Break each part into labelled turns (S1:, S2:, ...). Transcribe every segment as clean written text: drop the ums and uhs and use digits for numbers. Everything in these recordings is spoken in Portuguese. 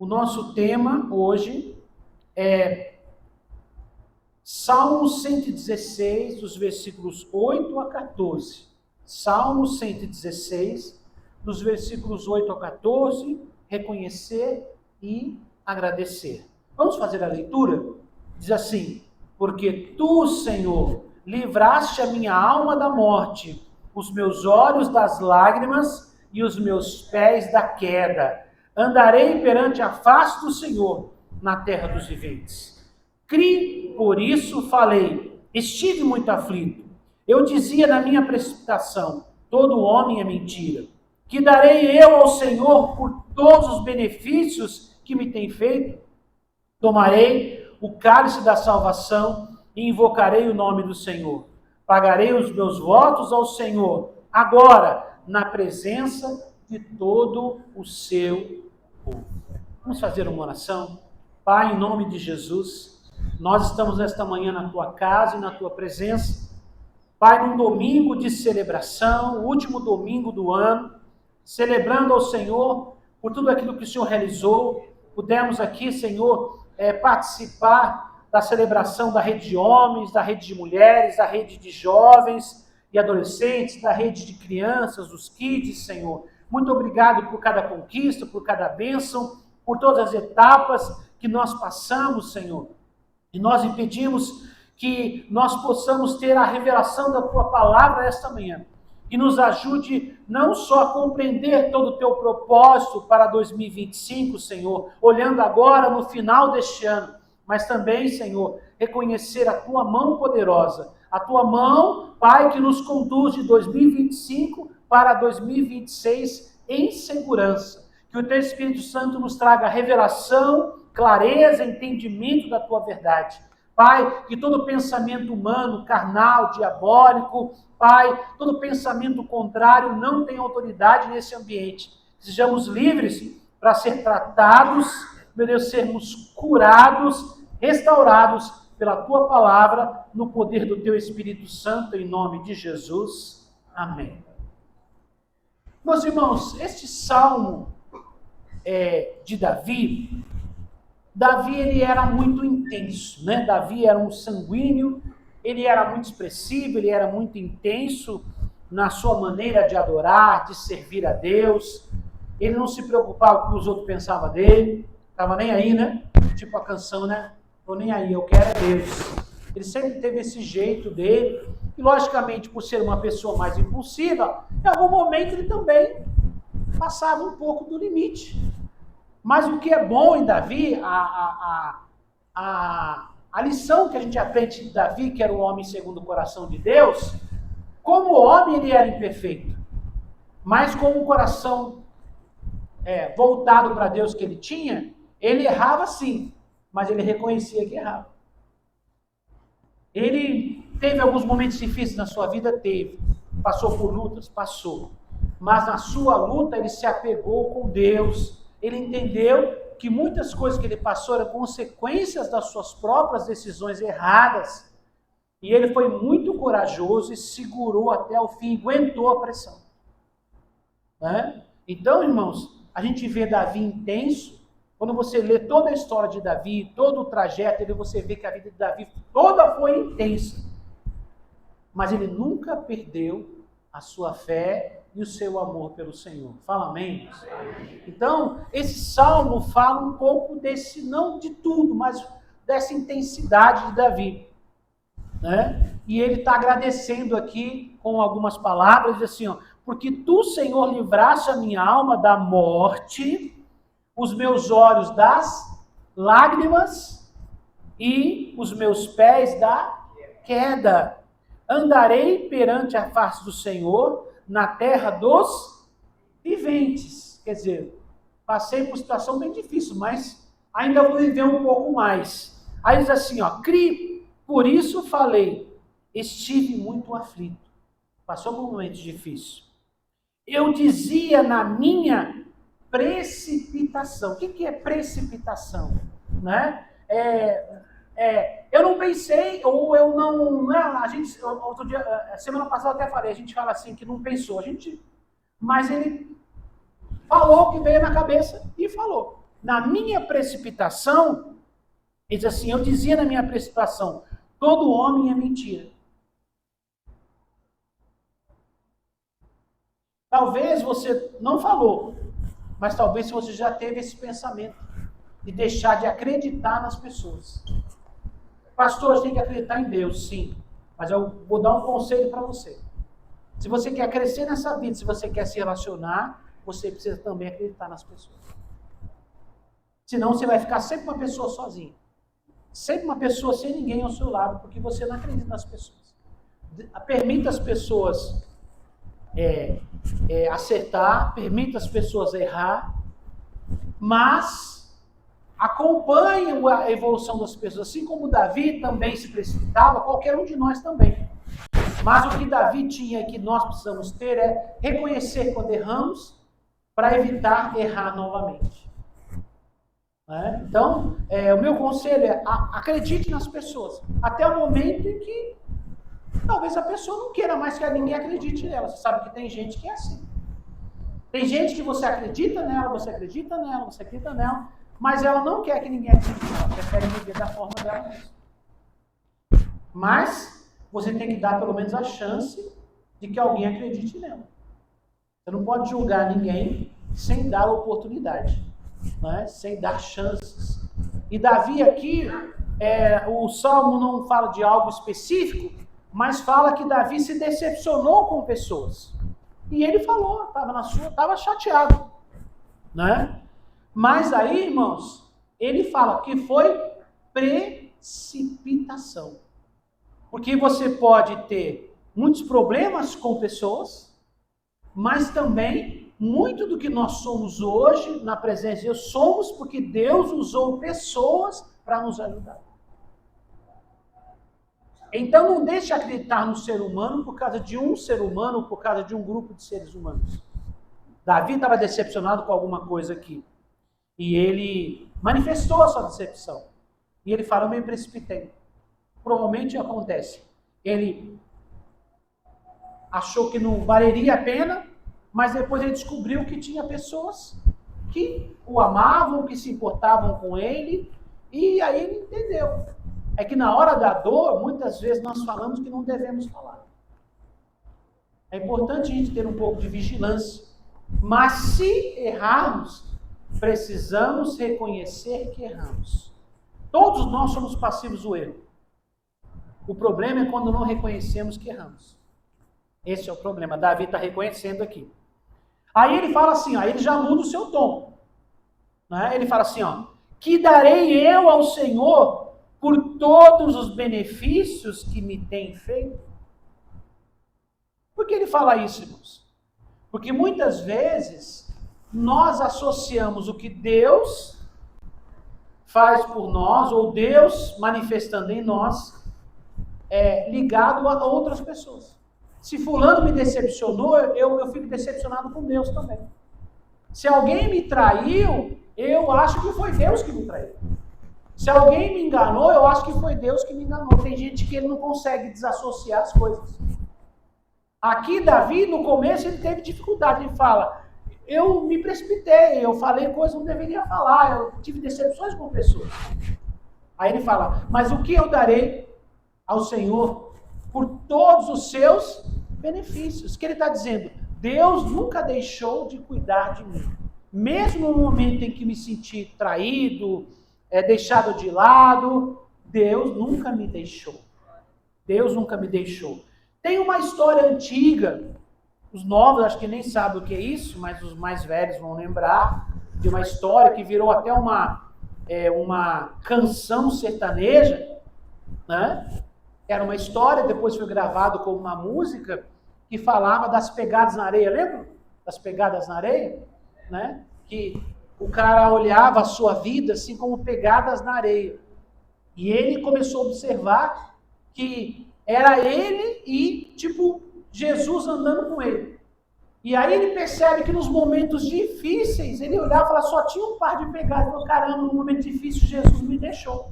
S1: O nosso tema hoje é Salmo 116, dos versículos 8 a 14. Salmo 116, dos versículos 8 a 14, reconhecer e agradecer. Vamos fazer a leitura? Diz assim: porque tu, Senhor, livraste a minha alma da morte, os meus olhos das lágrimas e os meus pés da queda. Andarei perante a face do Senhor na terra dos viventes. Criei, por isso falei, estive muito aflito. Eu dizia na minha precipitação, todo homem é mentira. Que darei eu ao Senhor por todos os benefícios que me tem feito? Tomarei o cálice da salvação e invocarei o nome do Senhor. Pagarei os meus votos ao Senhor, agora, na presença de todo o seu povo. Vamos fazer uma oração? Pai, em nome de Jesus, nós estamos nesta manhã na tua casa e na tua presença. Pai, num domingo de celebração, o último domingo do ano, celebrando ao Senhor por tudo aquilo que o Senhor realizou. Pudemos aqui, Senhor, participar da celebração da rede de homens, da rede de mulheres, da rede de jovens e adolescentes, da rede de crianças, dos kids, Senhor. Muito obrigado por cada conquista, por cada bênção, por todas as etapas que nós passamos, Senhor. E nós impedimos que nós possamos ter a revelação da tua palavra esta manhã. E nos ajude não só a compreender todo o teu propósito para 2025, Senhor, olhando agora no final deste ano, mas também, Senhor, reconhecer a tua mão poderosa, a tua mão, Pai, que nos conduz de 2025 para 2026 em segurança. Que o teu Espírito Santo nos traga revelação, clareza, entendimento da tua verdade. Pai, que todo pensamento humano, carnal, diabólico, Pai, todo pensamento contrário não tem autoridade nesse ambiente. Sejamos livres para ser tratados, meu Deus, sermos curados, restaurados pela tua palavra, no poder do teu Espírito Santo, em nome de Jesus. Amém. Meus irmãos, este salmo de Davi, ele era muito intenso, né? Davi era um sanguíneo, ele era muito expressivo, ele era muito intenso na sua maneira de adorar, de servir a Deus. Ele não se preocupava com o que os outros pensavam dele, estava nem aí, né? Tipo a canção, né? Tô nem aí, eu quero é Deus. Ele sempre teve esse jeito dele, e logicamente, por ser uma pessoa mais impulsiva, em algum momento ele também passava um pouco do limite. Mas o que é bom em Davi, a lição que a gente aprende de Davi, que era um homem segundo o coração de Deus, como homem ele era imperfeito, mas com um coração voltado para Deus que ele tinha, ele errava sim, mas ele reconhecia que errava. Ele teve alguns momentos difíceis na sua vida? Teve. Passou por lutas? Passou. Mas na sua luta ele se apegou com Deus. Ele entendeu que muitas coisas que ele passou eram consequências das suas próprias decisões erradas. E ele foi muito corajoso e segurou até o fim, aguentou a pressão. Né? Então, irmãos, a gente vê Davi intenso. Quando você lê toda a história de Davi, todo o trajeto, você vê que a vida de Davi toda foi intensa. Mas ele nunca perdeu a sua fé e o seu amor pelo Senhor. Fala amém? Então, esse salmo fala um pouco desse, não de tudo, mas dessa intensidade de Davi. Né? E ele está agradecendo aqui com algumas palavras, diz assim, ó, porque tu, Senhor, livraste a minha alma da morte, os meus olhos das lágrimas e os meus pés da queda. Andarei perante a face do Senhor na terra dos viventes. Quer dizer, passei por situação bem difícil, mas ainda vou viver um pouco mais. Aí diz assim, ó, por isso falei, estive muito aflito. Passou por momentos difíceis. Eu dizia na minha precipitação. O que é precipitação? Né? Eu não pensei, ou eu não... A gente, outro dia, semana passada até falei, a gente fala assim, que não pensou. Mas ele falou o que veio na cabeça e falou. na minha precipitação, ele diz assim, eu dizia na minha precipitação, todo homem é mentira. Talvez você não falou, mas talvez você já teve esse pensamento de deixar de acreditar nas pessoas. Pastor, a gente tem que acreditar em Deus, sim. Mas eu vou dar um conselho para você. Se você quer crescer nessa vida, se você quer se relacionar, você precisa também acreditar nas pessoas. Senão você vai ficar sempre uma pessoa sozinha. Sempre uma pessoa sem ninguém ao seu lado, porque você não acredita nas pessoas. Permita as pessoas acertar, permita as pessoas errar, mas acompanhe a evolução das pessoas. Assim como Davi também se precipitava, qualquer um de nós também. Mas o que Davi tinha e que nós precisamos ter é reconhecer quando erramos para evitar errar novamente. Então, o meu conselho é acredite nas pessoas. Até o momento em que talvez a pessoa não queira mais que ninguém acredite nela. Você sabe que tem gente que é assim. Tem gente que você acredita nela, você acredita nela, você acredita nela, mas ela não quer que ninguém acredite nela. Prefere viver da forma dela mesma. Mas você tem que dar pelo menos a chance de que alguém acredite nela. Você não pode julgar ninguém sem dar oportunidade, né? Sem dar chances. E Davi aqui, o Salmo não fala de algo específico, mas fala que Davi se decepcionou com pessoas. E ele falou, estava chateado, né? Mas aí, irmãos, ele fala que foi precipitação. Porque você pode ter muitos problemas com pessoas, mas também muito do que nós somos hoje, na presença de Deus, somos porque Deus usou pessoas para nos ajudar. Então não deixe de acreditar no ser humano por causa de um ser humano ou por causa de um grupo de seres humanos. Davi estava decepcionado com alguma coisa aqui. E ele manifestou a sua decepção. E ele fala, eu me precipitei. Provavelmente acontece. Ele achou que não valeria a pena, mas depois ele descobriu que tinha pessoas que o amavam, que se importavam com ele, e aí ele entendeu. É que na hora da dor, muitas vezes nós falamos que não devemos falar. É importante a gente ter um pouco de vigilância. Mas se errarmos, precisamos reconhecer que erramos. Todos nós somos passivos do erro. O problema é quando não reconhecemos que erramos. Esse é o problema. Davi está reconhecendo aqui. Aí ele fala assim, ele já muda o seu tom. Né? Ele fala assim, que darei eu ao Senhor por todos os benefícios que me tem feito? Por que ele fala isso, irmãos? Porque muitas vezes nós associamos o que Deus faz por nós, ou Deus manifestando em nós, ligado a outras pessoas. Se fulano me decepcionou, eu fico decepcionado com Deus também. Se alguém me traiu, eu acho que foi Deus que me traiu. Se alguém me enganou, eu acho que foi Deus que me enganou. Tem gente que ele não consegue desassociar as coisas. Aqui, Davi, no começo, ele teve dificuldade. Ele fala, eu me precipitei, eu falei coisas que não deveria falar, eu tive decepções com pessoas. Aí ele fala, mas o que eu darei ao Senhor por todos os seus benefícios? O que ele está dizendo? Deus nunca deixou de cuidar de mim. Mesmo no momento em que me senti traído, deixado de lado, Deus nunca me deixou. Deus nunca me deixou. Tem uma história antiga, os novos acho que nem sabem o que é isso, mas os mais velhos vão lembrar, de uma história que virou até uma canção sertaneja, né? Era uma história, depois foi gravado como uma música, que falava das pegadas na areia, lembra? Das pegadas na areia, né? Que o cara olhava a sua vida assim como pegadas na areia. E ele começou a observar que era ele e, Jesus andando com ele. E aí ele percebe que nos momentos difíceis, ele olhava e falava, só tinha um par de pegadas. Ele falou, caramba, no momento difícil Jesus me deixou.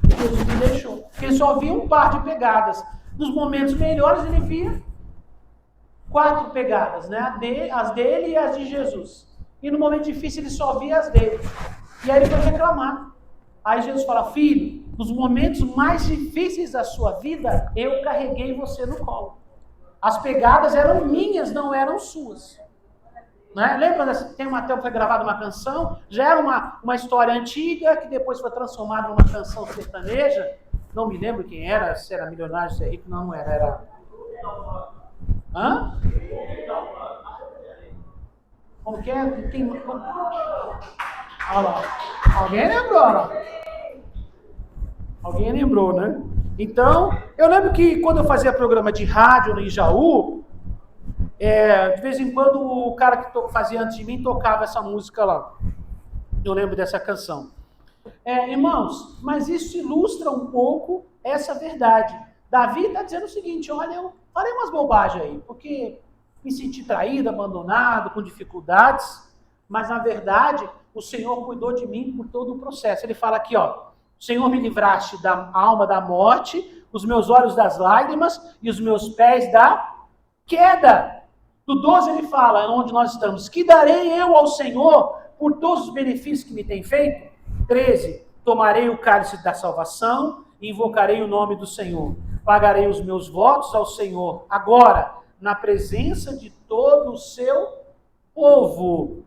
S1: Jesus me deixou. Porque ele só via um par de pegadas. Nos momentos melhores ele via 4 pegadas, né? As dele e as de Jesus. e no momento difícil ele só via as dele. E aí ele foi reclamar. Aí Jesus fala: filho, nos momentos mais difíceis da sua vida, eu carreguei você no colo. As pegadas eram minhas, não eram suas. Né? Lembra, tem até foi gravada uma canção, já era uma história antiga, que depois foi transformada numa canção sertaneja. Não me lembro quem era, se era Milionário, se era rico, não era. Hã? Como que é? Olha lá. Alguém lembrou, ó. Alguém lembrou, né? Então, eu lembro que quando eu fazia programa de rádio no Ijaú, de vez em quando o cara que fazia antes de mim tocava essa música lá. Eu lembro dessa canção. Irmãos, mas isso ilustra um pouco essa verdade. Davi está dizendo o seguinte: olha, eu falei umas bobagens aí, porque me senti traído, abandonado, com dificuldades, mas na verdade o Senhor cuidou de mim por todo o processo. Ele fala aqui, ó: o Senhor me livraste da alma da morte, os meus olhos das lágrimas e os meus pés da queda. Do 12 ele fala, onde nós estamos: que darei eu ao Senhor por todos os benefícios que me tem feito? 13, tomarei o cálice da salvação e invocarei o nome do Senhor. Pagarei os meus votos ao Senhor, agora, na presença de todo o seu povo.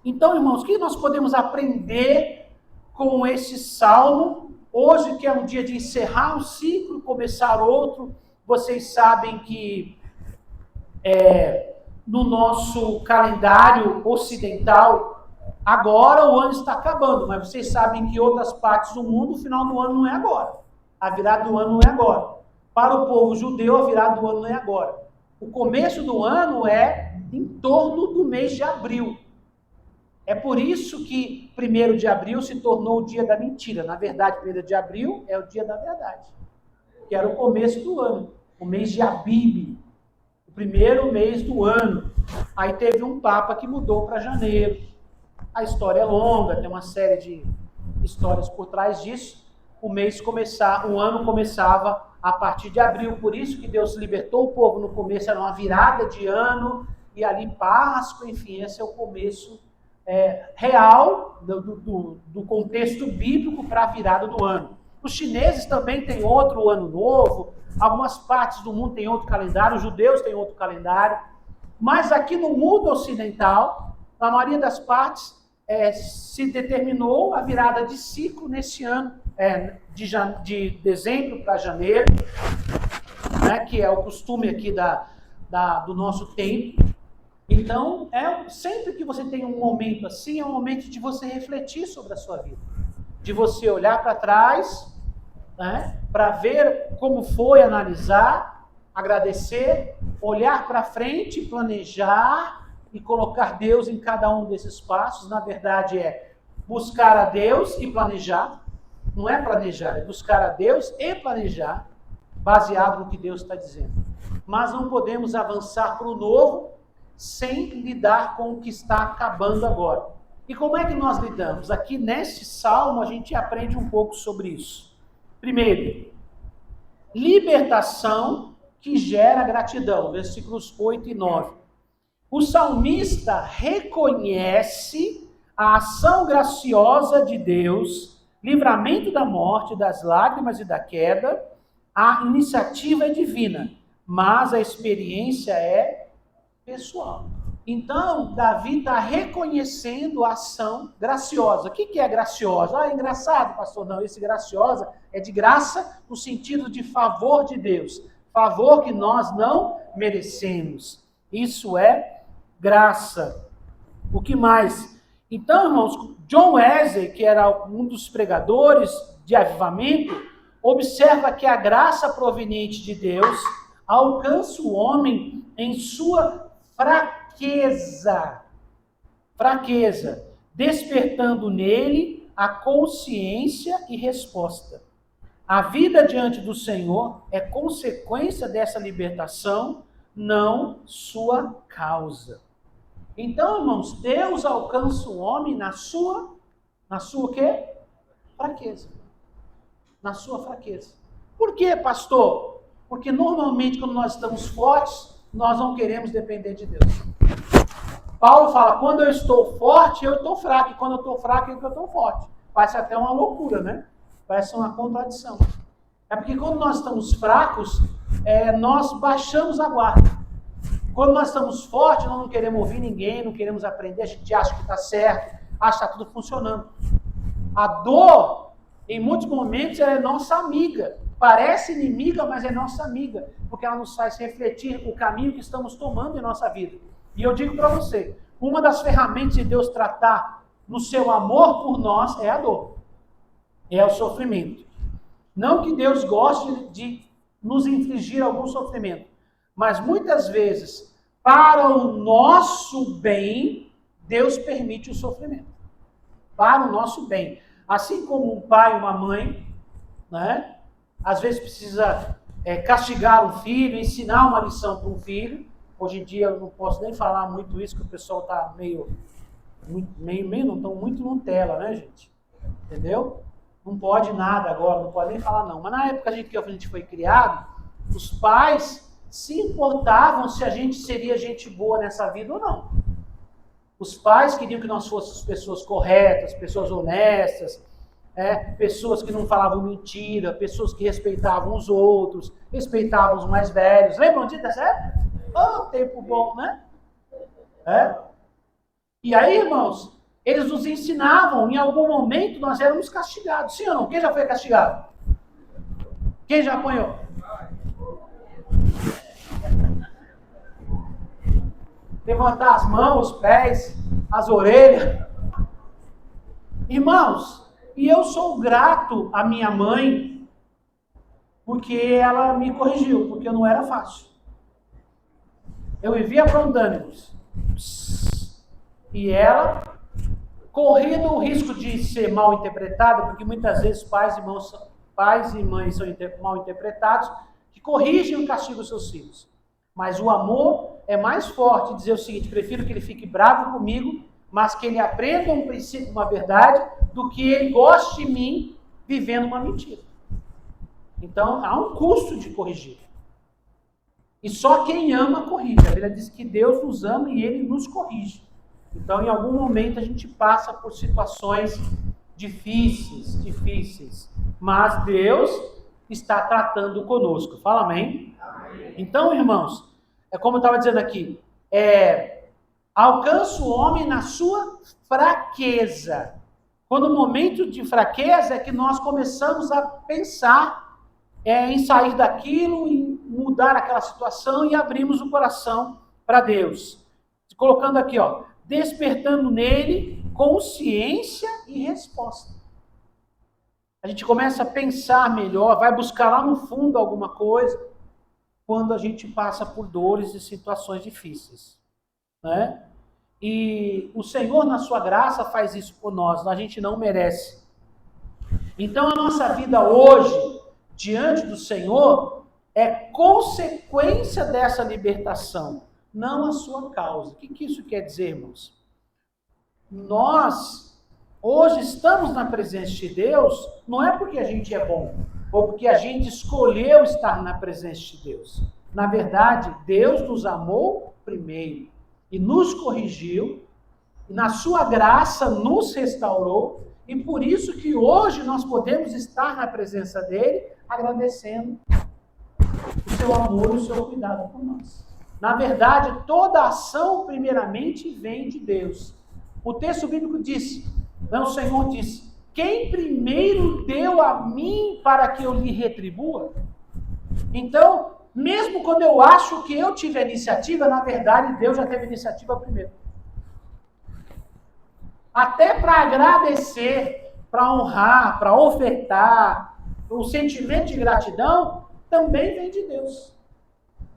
S1: Então, irmãos, o que nós podemos aprender com esse salmo? Hoje, que é um dia de encerrar um ciclo, começar outro. Vocês sabem que no nosso calendário ocidental, agora o ano está acabando, mas vocês sabem que em outras partes do mundo o final do ano não é agora. A virada do ano não é agora. Para o povo judeu, a virada do ano não é agora. O começo do ano é em torno do mês de abril. É por isso que 1º de abril se tornou o dia da mentira. Na verdade, 1º de abril é o dia da verdade, que era o começo do ano, o mês de Abib, o primeiro mês do ano. Aí teve um papa que mudou para janeiro. A história é longa, tem uma série de histórias por trás disso. O ano começava a partir de abril, por isso que Deus libertou o povo no começo, era uma virada de ano, e ali Páscoa, enfim, esse é o começo real do contexto bíblico para a virada do ano. Os chineses também têm outro ano novo, algumas partes do mundo têm outro calendário, os judeus têm outro calendário, mas aqui no mundo ocidental, na maioria das partes, se determinou a virada de ciclo nesse ano, de dezembro para janeiro, né, que é o costume aqui do nosso tempo. Então, sempre que você tem um momento assim, é um momento de você refletir sobre a sua vida, de você olhar para trás, né, para ver como foi, analisar, agradecer, olhar para frente, planejar e colocar Deus em cada um desses passos. Na verdade, é buscar a Deus e planejar. Não é planejar, é buscar a Deus e planejar, baseado no que Deus está dizendo. Mas não podemos avançar para o novo sem lidar com o que está acabando agora. E como é que nós lidamos? Aqui neste salmo a gente aprende um pouco sobre isso. Primeiro, libertação que gera gratidão, versículos 8 e 9. O salmista reconhece a ação graciosa de Deus, livramento da morte, das lágrimas e da queda. A iniciativa é divina, mas a experiência é pessoal. Então, Davi está reconhecendo a ação graciosa. O que é graciosa? É engraçado, pastor. Não, esse graciosa é de graça no sentido de favor de Deus. Favor que nós não merecemos. Isso é graça. O que mais? Então, irmãos, John Wesley, que era um dos pregadores de avivamento, observa que a graça proveniente de Deus alcança o homem em sua fraqueza, despertando nele a consciência e resposta. A vida diante do Senhor é consequência dessa libertação, não sua causa. Então, irmãos, Deus alcança o homem na sua o quê? Fraqueza. Na sua fraqueza. Por quê, pastor? Porque normalmente quando nós estamos fortes, nós não queremos depender de Deus. Paulo fala, quando eu estou forte, eu estou fraco. E quando eu estou fraco, eu estou forte. Parece até uma loucura, né? Parece uma contradição. É porque quando nós estamos fracos, nós baixamos a guarda. Quando nós estamos fortes, nós não queremos ouvir ninguém, não queremos aprender, a gente acha que está certo, acha que está tudo funcionando. A dor, em muitos momentos, ela é nossa amiga. Parece inimiga, mas é nossa amiga, porque ela nos faz refletir o caminho que estamos tomando em nossa vida. E eu digo para você, uma das ferramentas de Deus tratar no seu amor por nós é a dor, é o sofrimento. Não que Deus goste de nos infligir algum sofrimento, mas muitas vezes, para o nosso bem, Deus permite o sofrimento. Para o nosso bem. Assim como um pai e uma mãe, né? Às vezes precisa castigar um filho, ensinar uma lição para um filho. Hoje em dia eu não posso nem falar muito isso, que o pessoal está meio não estão muito Nutella, né, gente? Entendeu? Não pode nada agora, não pode nem falar não. Mas na época que a gente foi criado, os pais se importavam se a gente seria gente boa nessa vida ou não. Os pais queriam que nós fôssemos pessoas corretas, pessoas honestas, pessoas que não falavam mentira, pessoas que respeitavam os outros, respeitavam os mais velhos. Lembram disso, tá certo? Oh, tempo bom, né? E aí, irmãos, eles nos ensinavam, em algum momento nós éramos castigados. Sim ou não? Quem já foi castigado? Quem já apanhou? Levantar as mãos, os pés, as orelhas. Irmãos, e eu sou grato à minha mãe, porque ela me corrigiu, porque não era fácil. Eu vivia aprontando. E ela, correndo o risco de ser mal interpretada, porque muitas vezes pais e mães são mal interpretados, que corrigem e castigam os seus filhos. Mas o amor é mais forte, dizer o seguinte: prefiro que ele fique bravo comigo, mas que ele aprenda um princípio, uma verdade, do que ele goste de mim vivendo uma mentira. Então, há um custo de corrigir. E só quem ama corrige. A Bíblia diz que Deus nos ama e Ele nos corrige. Então, em algum momento, a gente passa por situações difíceis. Mas Deus está tratando conosco. Fala amém? Amém. Então, irmãos, é como eu estava dizendo aqui, alcança o homem na sua fraqueza. Quando o momento de fraqueza é que nós começamos a pensar em sair daquilo, em mudar aquela situação e abrimos o coração para Deus. Colocando aqui, despertando nele consciência e resposta. A gente começa a pensar melhor, vai buscar lá no fundo alguma coisa, quando a gente passa por dores e situações difíceis, né? E o Senhor, na sua graça, faz isso por nós, a gente não merece. Então, a nossa vida hoje, diante do Senhor, é consequência dessa libertação, não a sua causa. O que isso quer dizer, irmãos? Nós, hoje, estamos na presença de Deus, não é porque a gente é bom, ou porque a gente escolheu estar na presença de Deus. Na verdade, Deus nos amou primeiro e nos corrigiu, e na sua graça nos restaurou, e por isso que hoje nós podemos estar na presença dele, agradecendo o seu amor e o seu cuidado por nós. Na verdade, toda ação primeiramente vem de Deus. O texto bíblico diz, o Senhor disse: quem primeiro deu a mim para que eu lhe retribua? Então, mesmo quando eu acho que eu tive a iniciativa, na verdade, Deus já teve a iniciativa primeiro. Até para agradecer, para honrar, para ofertar, o sentimento de gratidão também vem de Deus,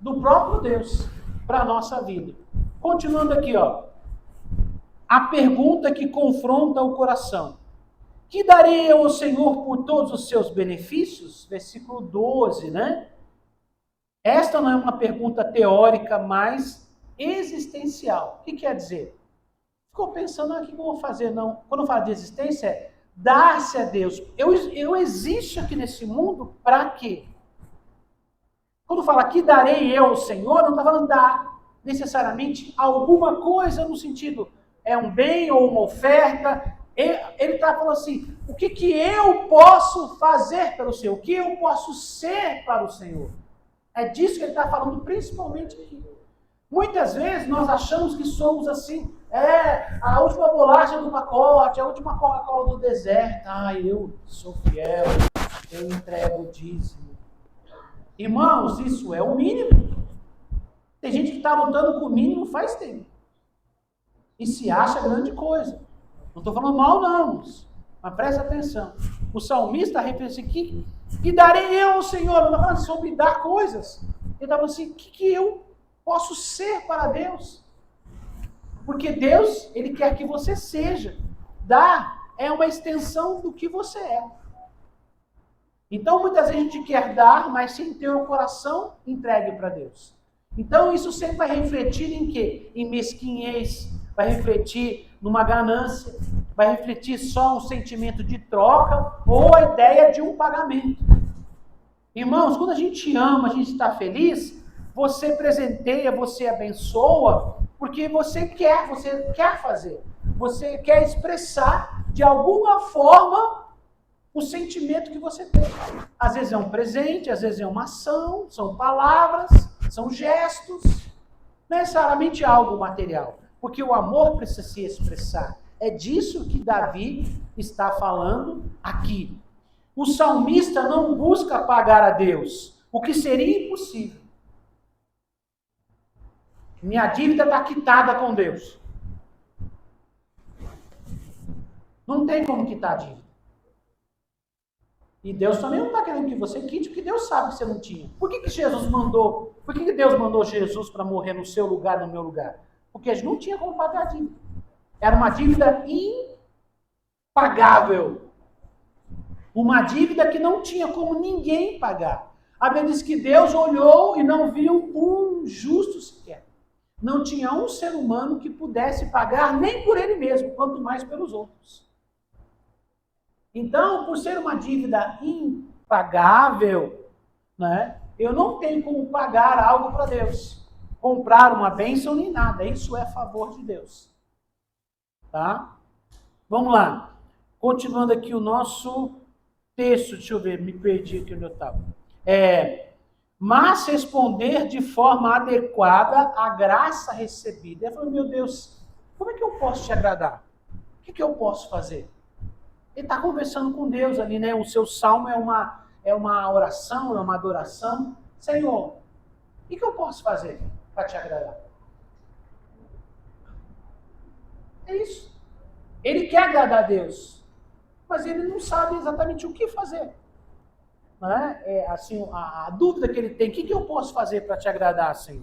S1: do próprio Deus, para a nossa vida. Continuando aqui, a pergunta que confronta o coração: que darei eu ao Senhor por todos os seus benefícios? Versículo 12, né? Esta não é uma pergunta teórica, mas existencial. O que quer dizer? Ficou pensando, o que eu vou fazer? Não. Quando eu falo de existência, é dar-se a Deus. Eu existo aqui nesse mundo para quê? Quando fala que darei eu ao Senhor, não está falando dar. necessariamente alguma coisa no sentido, é um bem ou uma oferta. Ele está falando assim, o que eu posso fazer pelo Senhor? O que eu posso ser para o Senhor? É disso que ele está falando principalmente aqui. Muitas vezes nós achamos que somos assim, a última bolacha do pacote, a última Coca-Cola do deserto. Eu sou fiel, eu entrego o dízimo. Irmãos, isso é o mínimo. Tem gente que está lutando com o mínimo faz tempo. E se acha grande coisa. Não estou falando mal não, mas presta atenção. O salmista refere assim, que darei eu ao Senhor? Não está falando sobre dar coisas. Ele está falando assim, o que eu posso ser para Deus? Porque Deus, Ele quer que você seja. Dar é uma extensão do que você é. Então, muitas vezes a gente quer dar, mas sem ter o coração entregue para Deus. Então, isso sempre vai refletir em quê? Em mesquinhez, vai refletir numa ganância, vai refletir só um sentimento de troca ou a ideia de um pagamento. Irmãos, quando a gente ama, a gente está feliz, você presenteia, você abençoa, porque você quer fazer. Você quer expressar de alguma forma o sentimento que você tem. Às vezes é um presente, às vezes é uma ação, são palavras, são gestos, não necessariamente algo material. Porque o amor precisa se expressar. É disso que Davi está falando aqui. O salmista não busca pagar a Deus, o que seria impossível. Minha dívida está quitada com Deus. Não tem como quitar a dívida. E Deus também não está querendo que você quite, porque Deus sabe que você não tinha. Por que Jesus mandou? Por que Deus mandou Jesus para morrer no seu lugar, no meu lugar? Porque a gente não tinha como pagar a dívida. Era uma dívida impagável. Uma dívida que não tinha como ninguém pagar. A Bíblia diz que Deus olhou e não viu um justo sequer. Não tinha um ser humano que pudesse pagar nem por ele mesmo, quanto mais pelos outros. Então, por ser uma dívida impagável, né, eu não tenho como pagar algo para Deus. Comprar uma bênção nem nada. Isso é a favor de Deus. Tá? Vamos lá. Continuando aqui o nosso texto. Deixa eu ver, me perdi aqui onde eu estava. Mas responder de forma adequada à graça recebida. Ele falou, meu Deus, como é que eu posso te agradar? O que eu posso fazer? Ele está conversando com Deus ali, né? O seu salmo é uma oração, é uma adoração. Senhor, o que eu posso fazer para te agradar? É isso. Ele quer agradar a Deus, mas ele não sabe exatamente o que fazer. Né? Assim, a dúvida que ele tem, o que eu posso fazer para te agradar, Senhor?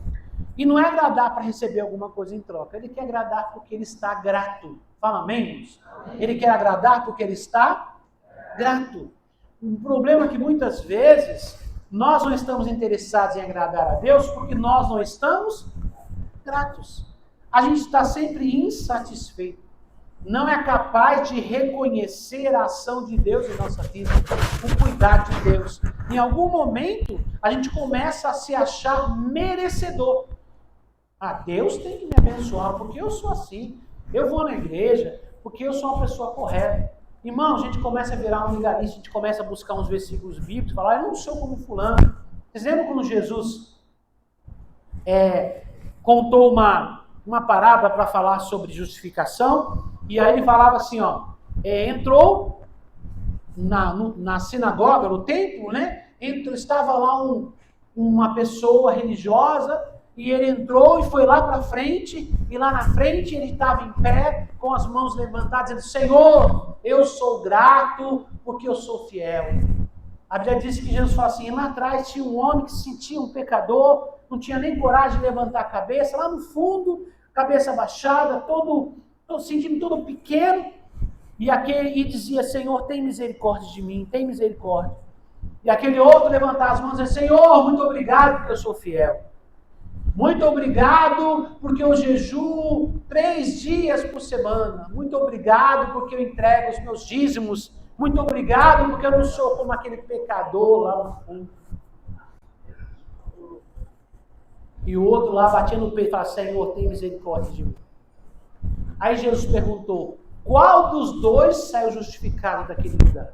S1: E não é agradar para receber alguma coisa em troca, ele quer agradar porque ele está grato. Fala, amém? Ele quer agradar porque ele está grato. O problema é que muitas vezes nós não estamos interessados em agradar a Deus porque nós não estamos gratos. A gente está sempre insatisfeito. Não é capaz de reconhecer a ação de Deus em nossa vida, o cuidado de Deus. Em algum momento, a gente começa a se achar merecedor. Deus tem que me abençoar, porque eu sou assim. Eu vou na igreja, porque eu sou uma pessoa correta. Irmão, a gente começa a virar um legalista, a gente começa a buscar uns versículos bíblicos, falar, eu não sou como fulano. Vocês lembram quando Jesus contou uma parábola para falar sobre justificação? E aí ele falava assim, entrou na sinagoga, no templo, né? Estava lá uma pessoa religiosa, e ele entrou e foi lá para frente, e lá na frente ele estava em pé, com as mãos levantadas, dizendo, Senhor, eu sou grato, porque eu sou fiel. A Bíblia diz que Jesus fala assim, lá atrás tinha um homem que se sentia um pecador, não tinha nem coragem de levantar a cabeça, lá no fundo, cabeça baixada, sentindo todo pequeno, e dizia, Senhor, tem misericórdia de mim, tem misericórdia. E aquele outro levantava as mãos e dizia, Senhor, muito obrigado porque eu sou fiel. Muito obrigado porque eu jejuo 3 dias por semana. Muito obrigado porque eu entrego os meus dízimos. Muito obrigado porque eu não sou como aquele pecador lá no fundo. E o outro lá batia no peito e falava, Senhor, tem misericórdia de mim. Aí Jesus perguntou, qual dos dois saiu justificado daquele lugar?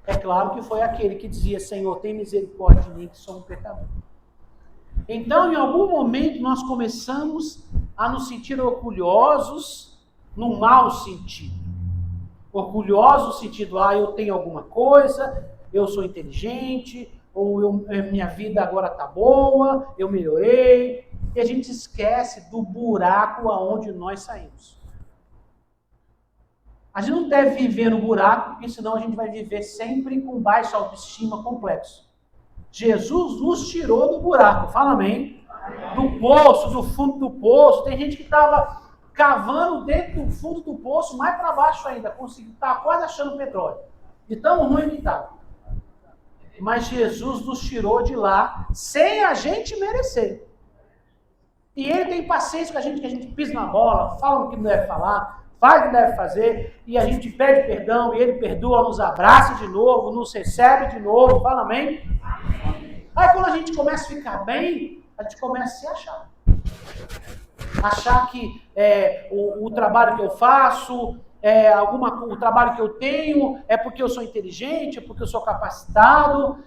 S1: É claro que foi aquele que dizia, Senhor, tem misericórdia de mim, que sou um pecador. Então, em algum momento, nós começamos a nos sentir orgulhosos, no mau sentido. Orgulhosos no sentido, eu tenho alguma coisa, eu sou inteligente, ou minha vida agora está boa, eu melhorei. E a gente esquece do buraco aonde nós saímos. A gente não deve viver no buraco, porque senão a gente vai viver sempre com baixa autoestima, complexo. Jesus nos tirou do buraco, fala amém? Do poço, do fundo do poço. Tem gente que estava cavando dentro do fundo do poço, mais para baixo ainda, estava quase achando petróleo. De tão ruim que estava. Mas Jesus nos tirou de lá, sem a gente merecer. E ele tem paciência com a gente, que a gente pisa na bola, fala o que não deve falar, faz o que deve fazer, e a gente pede perdão, e ele perdoa, nos abraça de novo, nos recebe de novo, fala amém? Aí quando a gente começa a ficar bem, a gente começa a se achar. Achar que o trabalho que eu faço, o trabalho que eu tenho, é porque eu sou inteligente, é porque eu sou capacitado,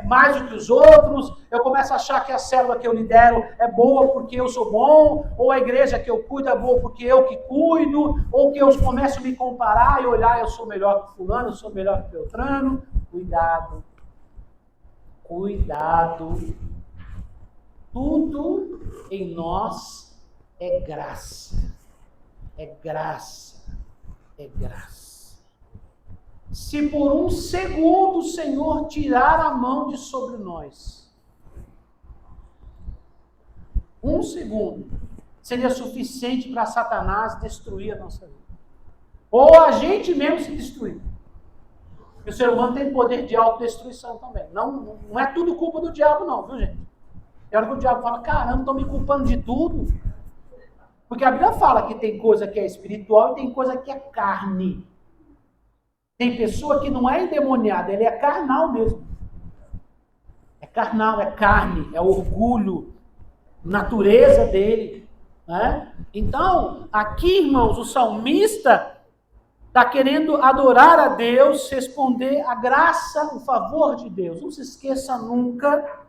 S1: mais do que os outros. Eu começo a achar que a célula que eu lidero é boa porque eu sou bom, ou a igreja que eu cuido é boa porque eu que cuido, ou que eu começo a me comparar e olhar, eu sou melhor que fulano, eu sou melhor que Beltrano. Cuidado. Cuidado. Tudo em nós é graça. É graça. É graça. Se por um segundo o Senhor tirar a mão de sobre nós, um segundo seria suficiente para Satanás destruir a nossa vida. Ou a gente mesmo se destruir. Porque o ser humano tem poder de autodestruição também. Não é tudo culpa do diabo não, viu gente? É hora que o diabo fala, caramba, estão me culpando de tudo. Porque a Bíblia fala que tem coisa que é espiritual e tem coisa que é carne. Tem pessoa que não é endemoniada, ele é carnal mesmo. É carnal, é carne, é orgulho, natureza dele. Né? Então, aqui, irmãos, o salmista está querendo adorar a Deus, responder a graça, o favor de Deus. Não se esqueça nunca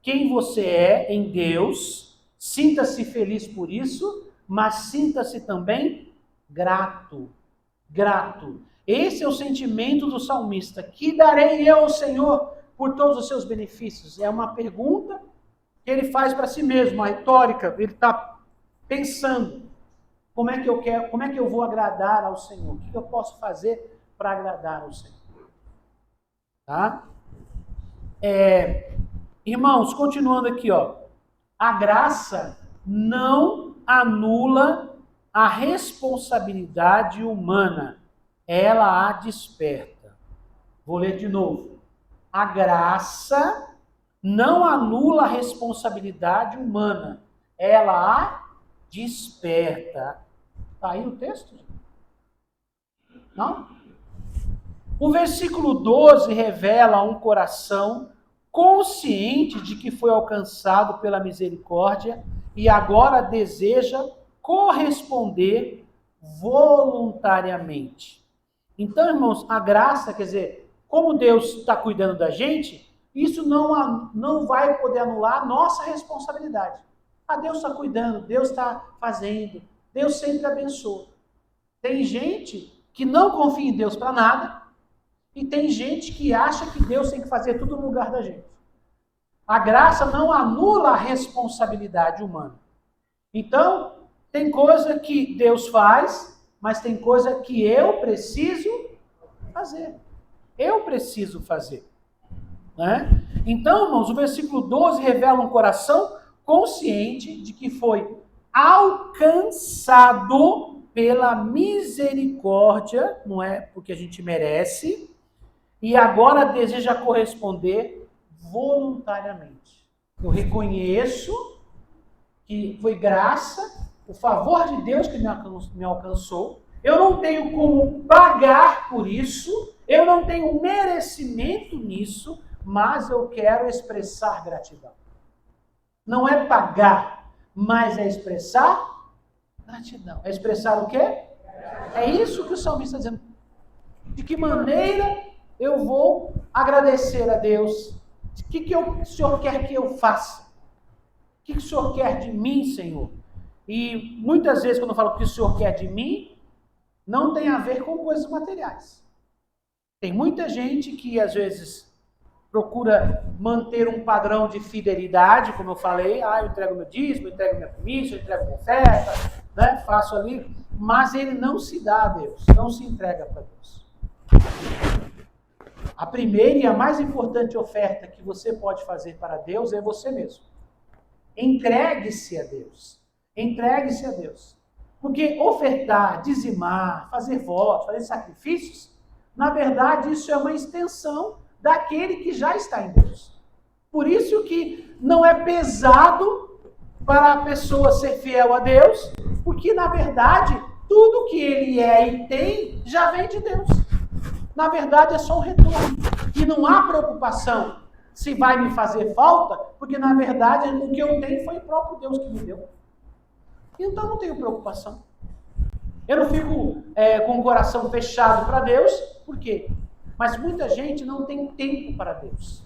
S1: quem você é em Deus. Sinta-se feliz por isso, mas sinta-se também grato. Grato. Esse é o sentimento do salmista. Que darei eu ao Senhor por todos os seus benefícios? É uma pergunta que ele faz para si mesmo, uma retórica. Ele está pensando, como é que eu vou agradar ao Senhor? O que eu posso fazer para agradar ao Senhor? Tá? Irmãos, continuando aqui, ó. A graça não anula a responsabilidade humana, ela a desperta. Vou ler de novo. A graça não anula a responsabilidade humana, ela a desperta. Está aí o texto? Não? O versículo 12 revela um coração consciente de que foi alcançado pela misericórdia e agora deseja corresponder voluntariamente. Então, irmãos, a graça, quer dizer, como Deus está cuidando da gente, isso não vai poder anular a nossa responsabilidade. Deus está cuidando, Deus está fazendo, Deus sempre abençoa. Tem gente que não confia em Deus para nada, e tem gente que acha que Deus tem que fazer tudo no lugar da gente. A graça não anula a responsabilidade humana. Então, tem coisa que Deus faz, mas tem coisa que eu preciso fazer. Eu preciso fazer. Né? Então, irmãos, o versículo 12 revela um coração consciente de que foi alcançado pela misericórdia, não é porque a gente merece, e agora deseja corresponder voluntariamente. Eu reconheço que foi graça, o favor de Deus que me alcançou. Eu não tenho como pagar por isso, eu não tenho merecimento nisso, mas eu quero expressar gratidão. Não é pagar, mas é expressar gratidão. É expressar o quê? É isso que o salmista está dizendo. De que maneira eu vou agradecer a Deus? O que o Senhor quer que eu faça? O que o Senhor quer de mim, Senhor? E muitas vezes, quando eu falo o que o Senhor quer de mim, não tem a ver com coisas materiais. Tem muita gente que, às vezes, procura manter um padrão de fidelidade, como eu falei, eu entrego meu dízimo, eu entrego minha primícia, eu entrego minha oferta, né? Faço ali, mas ele não se dá a Deus, não se entrega para Deus. A primeira e a mais importante oferta que você pode fazer para Deus é você mesmo. Entregue-se a Deus. Entregue-se a Deus. Porque ofertar, dizimar, fazer votos, fazer sacrifícios, na verdade isso é uma extensão daquele que já está em Deus. Por isso que não é pesado para a pessoa ser fiel a Deus, porque na verdade tudo que ele é e tem já vem de Deus. Na verdade é só um retorno. E não há preocupação se vai me fazer falta, porque na verdade o que eu tenho foi o próprio Deus que me deu. Então não tenho preocupação. Eu não fico com o coração fechado para Deus, por quê? Mas muita gente não tem tempo para Deus.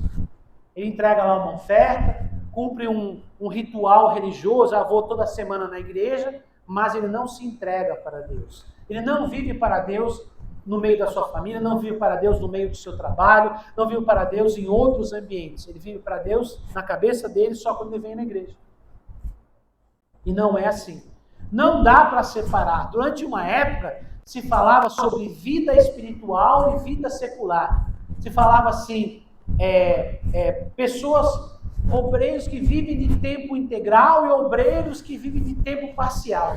S1: Ele entrega lá uma oferta, cumpre um ritual religioso, vou toda semana na igreja, mas ele não se entrega para Deus. Ele não vive para Deus no meio da sua família, não vive para Deus no meio do seu trabalho, não vive para Deus em outros ambientes. Ele vive para Deus na cabeça dele só quando ele vem na igreja. E não é assim. Não dá para separar. Durante uma época, se falava sobre vida espiritual e vida secular. Se falava assim, pessoas, obreiros que vivem de tempo integral e obreiros que vivem de tempo parcial.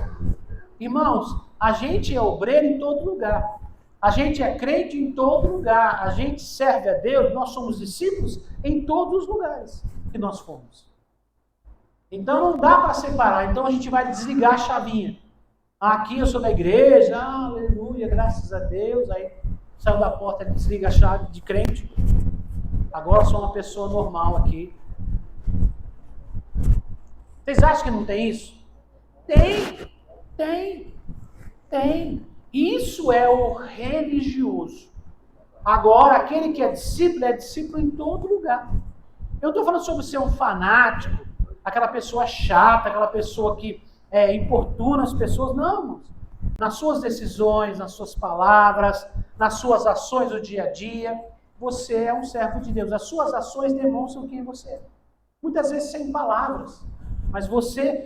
S1: Irmãos, a gente é obreiro em todo lugar. A gente é crente em todo lugar. A gente serve a Deus, nós somos discípulos em todos os lugares que nós fomos. Então não dá para separar. Então a gente vai desligar a chavinha. Aqui eu sou da igreja, aleluia, graças a Deus. Aí saiu da porta, ele desliga a chave de crente. Agora eu sou uma pessoa normal aqui. Vocês acham que não tem isso? Tem. Isso é o religioso. Agora, aquele que é discípulo em todo lugar. Eu não estou falando sobre ser um fanático, aquela pessoa chata, aquela pessoa que importuna as pessoas. Não, irmãos. Nas suas decisões, nas suas palavras, nas suas ações do dia a dia, você é um servo de Deus. As suas ações demonstram quem você é. Muitas vezes sem palavras. Mas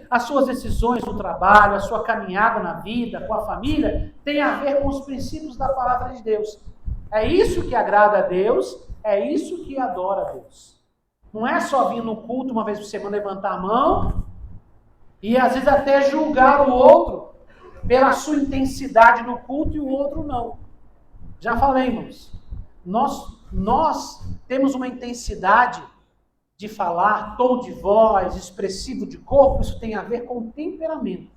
S1: as suas decisões no trabalho, a sua caminhada na vida, com a família, tem a ver com os princípios da palavra de Deus. É isso que agrada a Deus, é isso que adora a Deus. Não é só vir no culto uma vez por semana, levantar a mão e às vezes até julgar o outro pela sua intensidade no culto e o outro não. Já falei, irmãos, nós temos uma intensidade de falar, tom de voz, expressivo de corpo, isso tem a ver com temperamento.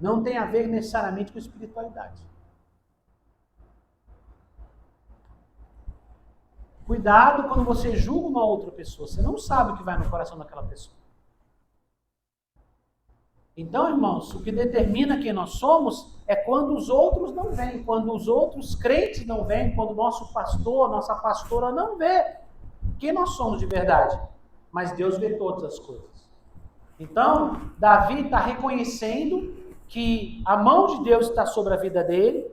S1: Não tem a ver necessariamente com espiritualidade. Cuidado quando você julga uma outra pessoa. Você não sabe o que vai no coração daquela pessoa. Então, irmãos, o que determina quem nós somos é quando os outros não vêm, quando os outros crentes não vêm, quando o nosso pastor, nossa pastora não vê quem nós somos de verdade. Mas Deus vê todas as coisas. Então, Davi está reconhecendo que a mão de Deus está sobre a vida dele,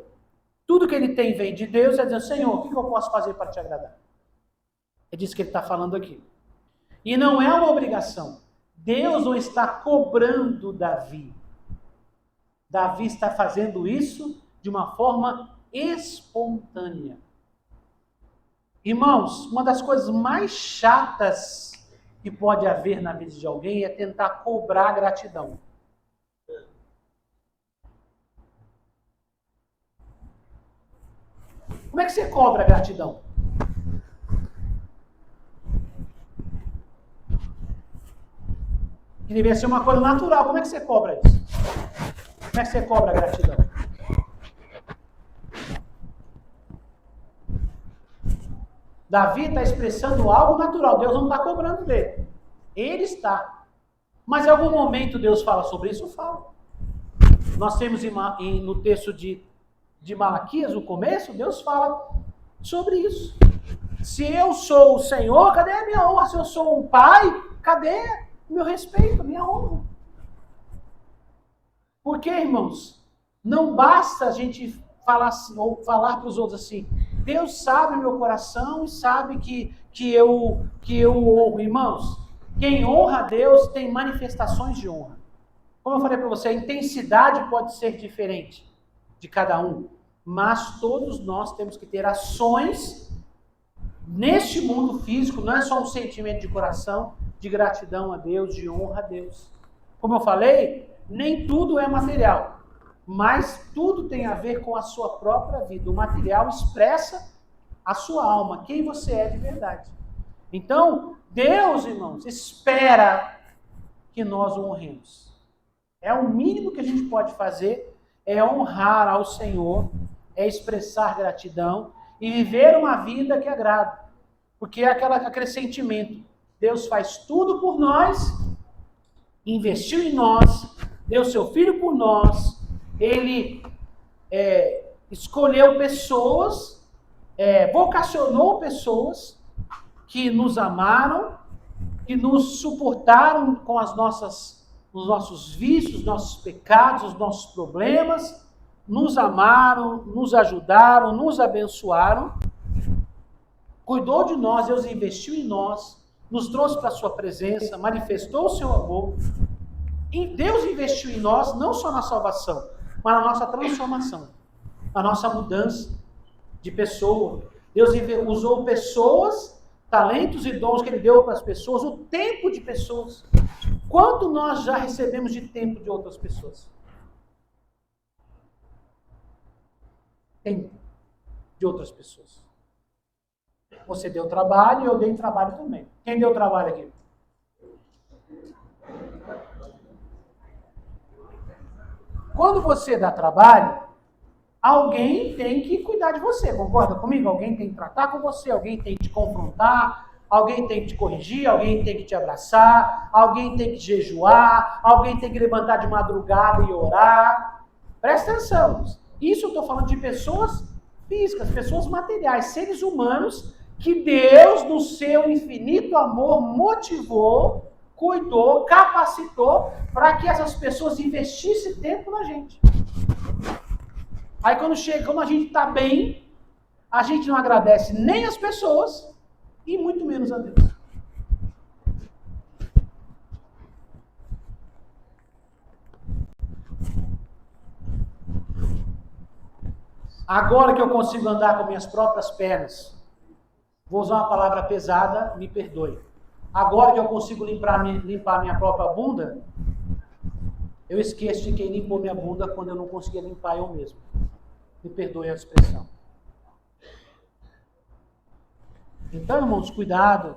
S1: tudo que ele tem vem de Deus, e dizendo, Senhor, o que eu posso fazer para te agradar? É disso que ele está falando aqui. E não é uma obrigação. Deus não está cobrando Davi. Davi está fazendo isso de uma forma espontânea. Irmãos, uma das coisas mais chatas que pode haver na vida de alguém é tentar cobrar gratidão. Como é que você cobra gratidão? Que deveria ser uma coisa natural. Como é que você cobra isso? Como é que você cobra a gratidão? Davi está expressando algo natural. Deus não está cobrando dele. Ele está. Mas em algum momento Deus fala sobre isso? Fala. Nós temos no texto de Malaquias, no começo, Deus fala sobre isso. Se eu sou o Senhor, cadê a minha honra? Se eu sou um pai, cadê o meu respeito, a minha honra? Porque, irmãos, não basta a gente falar assim, ou falar para os outros assim, Deus sabe o meu coração e sabe que eu honro. Irmãos, quem honra a Deus tem manifestações de honra. Como eu falei para você, a intensidade pode ser diferente de cada um, mas todos nós temos que ter ações neste mundo físico, não é só um sentimento de coração, de gratidão a Deus, de honra a Deus. Como eu falei, nem tudo é material, mas tudo tem a ver com a sua própria vida. O material expressa a sua alma, quem você é de verdade. Então, Deus, irmãos, espera que nós o honremos. É o mínimo que a gente pode fazer, é honrar ao Senhor, é expressar gratidão e viver uma vida que agrada. Porque é aquele sentimento. Deus faz tudo por nós, investiu em nós, deu seu Filho por nós, Ele escolheu pessoas, vocacionou pessoas que nos amaram, que nos suportaram com os nossos vícios, nossos pecados, os nossos problemas, nos amaram, nos ajudaram, nos abençoaram, cuidou de nós, Deus investiu em nós, nos trouxe para a sua presença, manifestou o seu amor. E Deus investiu em nós não só na salvação, mas na nossa transformação, na nossa mudança de pessoa. Deus usou pessoas, talentos e dons que Ele deu para as pessoas, o tempo de pessoas. Quanto nós já recebemos de tempo de outras pessoas? Tempo de outras pessoas. Você deu trabalho e eu dei trabalho também. Quem deu trabalho aqui? Quando você dá trabalho, alguém tem que cuidar de você, concorda comigo? Alguém tem que tratar com você, alguém tem que te confrontar, alguém tem que te corrigir, alguém tem que te abraçar, alguém tem que jejuar, alguém tem que levantar de madrugada e orar. Presta atenção, isso eu estou falando de pessoas físicas, pessoas materiais, seres humanos que Deus, no seu infinito amor, motivou, cuidou, capacitou para que essas pessoas investissem tempo na gente. Aí quando a gente está bem, a gente não agradece nem as pessoas e muito menos a Deus. Agora que eu consigo andar com minhas próprias pernas, vou usar uma palavra pesada, me perdoe. Agora que eu consigo limpar minha própria bunda, eu esqueço de quem limpou minha bunda quando eu não conseguia limpar eu mesmo. Me perdoe a expressão. Então, irmãos, cuidado.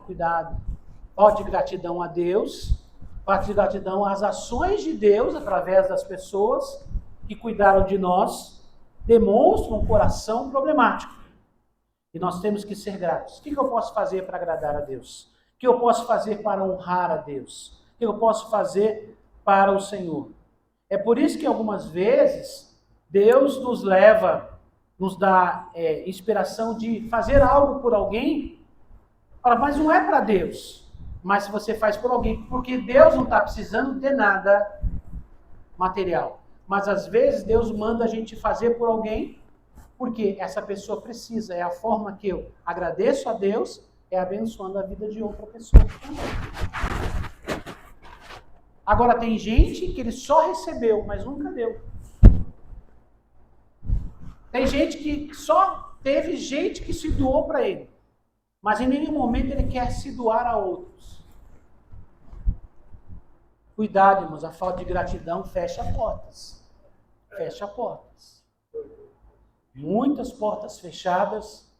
S1: Falte gratidão a Deus, falte gratidão às ações de Deus através das pessoas que cuidaram de nós, demonstram um coração problemático. E nós temos que ser gratos. O que eu posso fazer para agradar a Deus? O que eu posso fazer para honrar a Deus? O que eu posso fazer para o Senhor? É por isso que algumas vezes Deus nos dá inspiração de fazer algo por alguém, mas não é para Deus. Mas se você faz por alguém, porque Deus não está precisando de nada material. Mas às vezes Deus manda a gente fazer por alguém, porque essa pessoa precisa. É a forma que eu agradeço a Deus, é abençoando a vida de outra pessoa também. Agora tem gente que ele só recebeu, mas nunca deu. Tem gente que teve gente que se doou para ele, mas em nenhum momento ele quer se doar a outros. Cuidado, irmãos, a falta de gratidão fecha portas. Fecha portas. Muitas portas fechadas,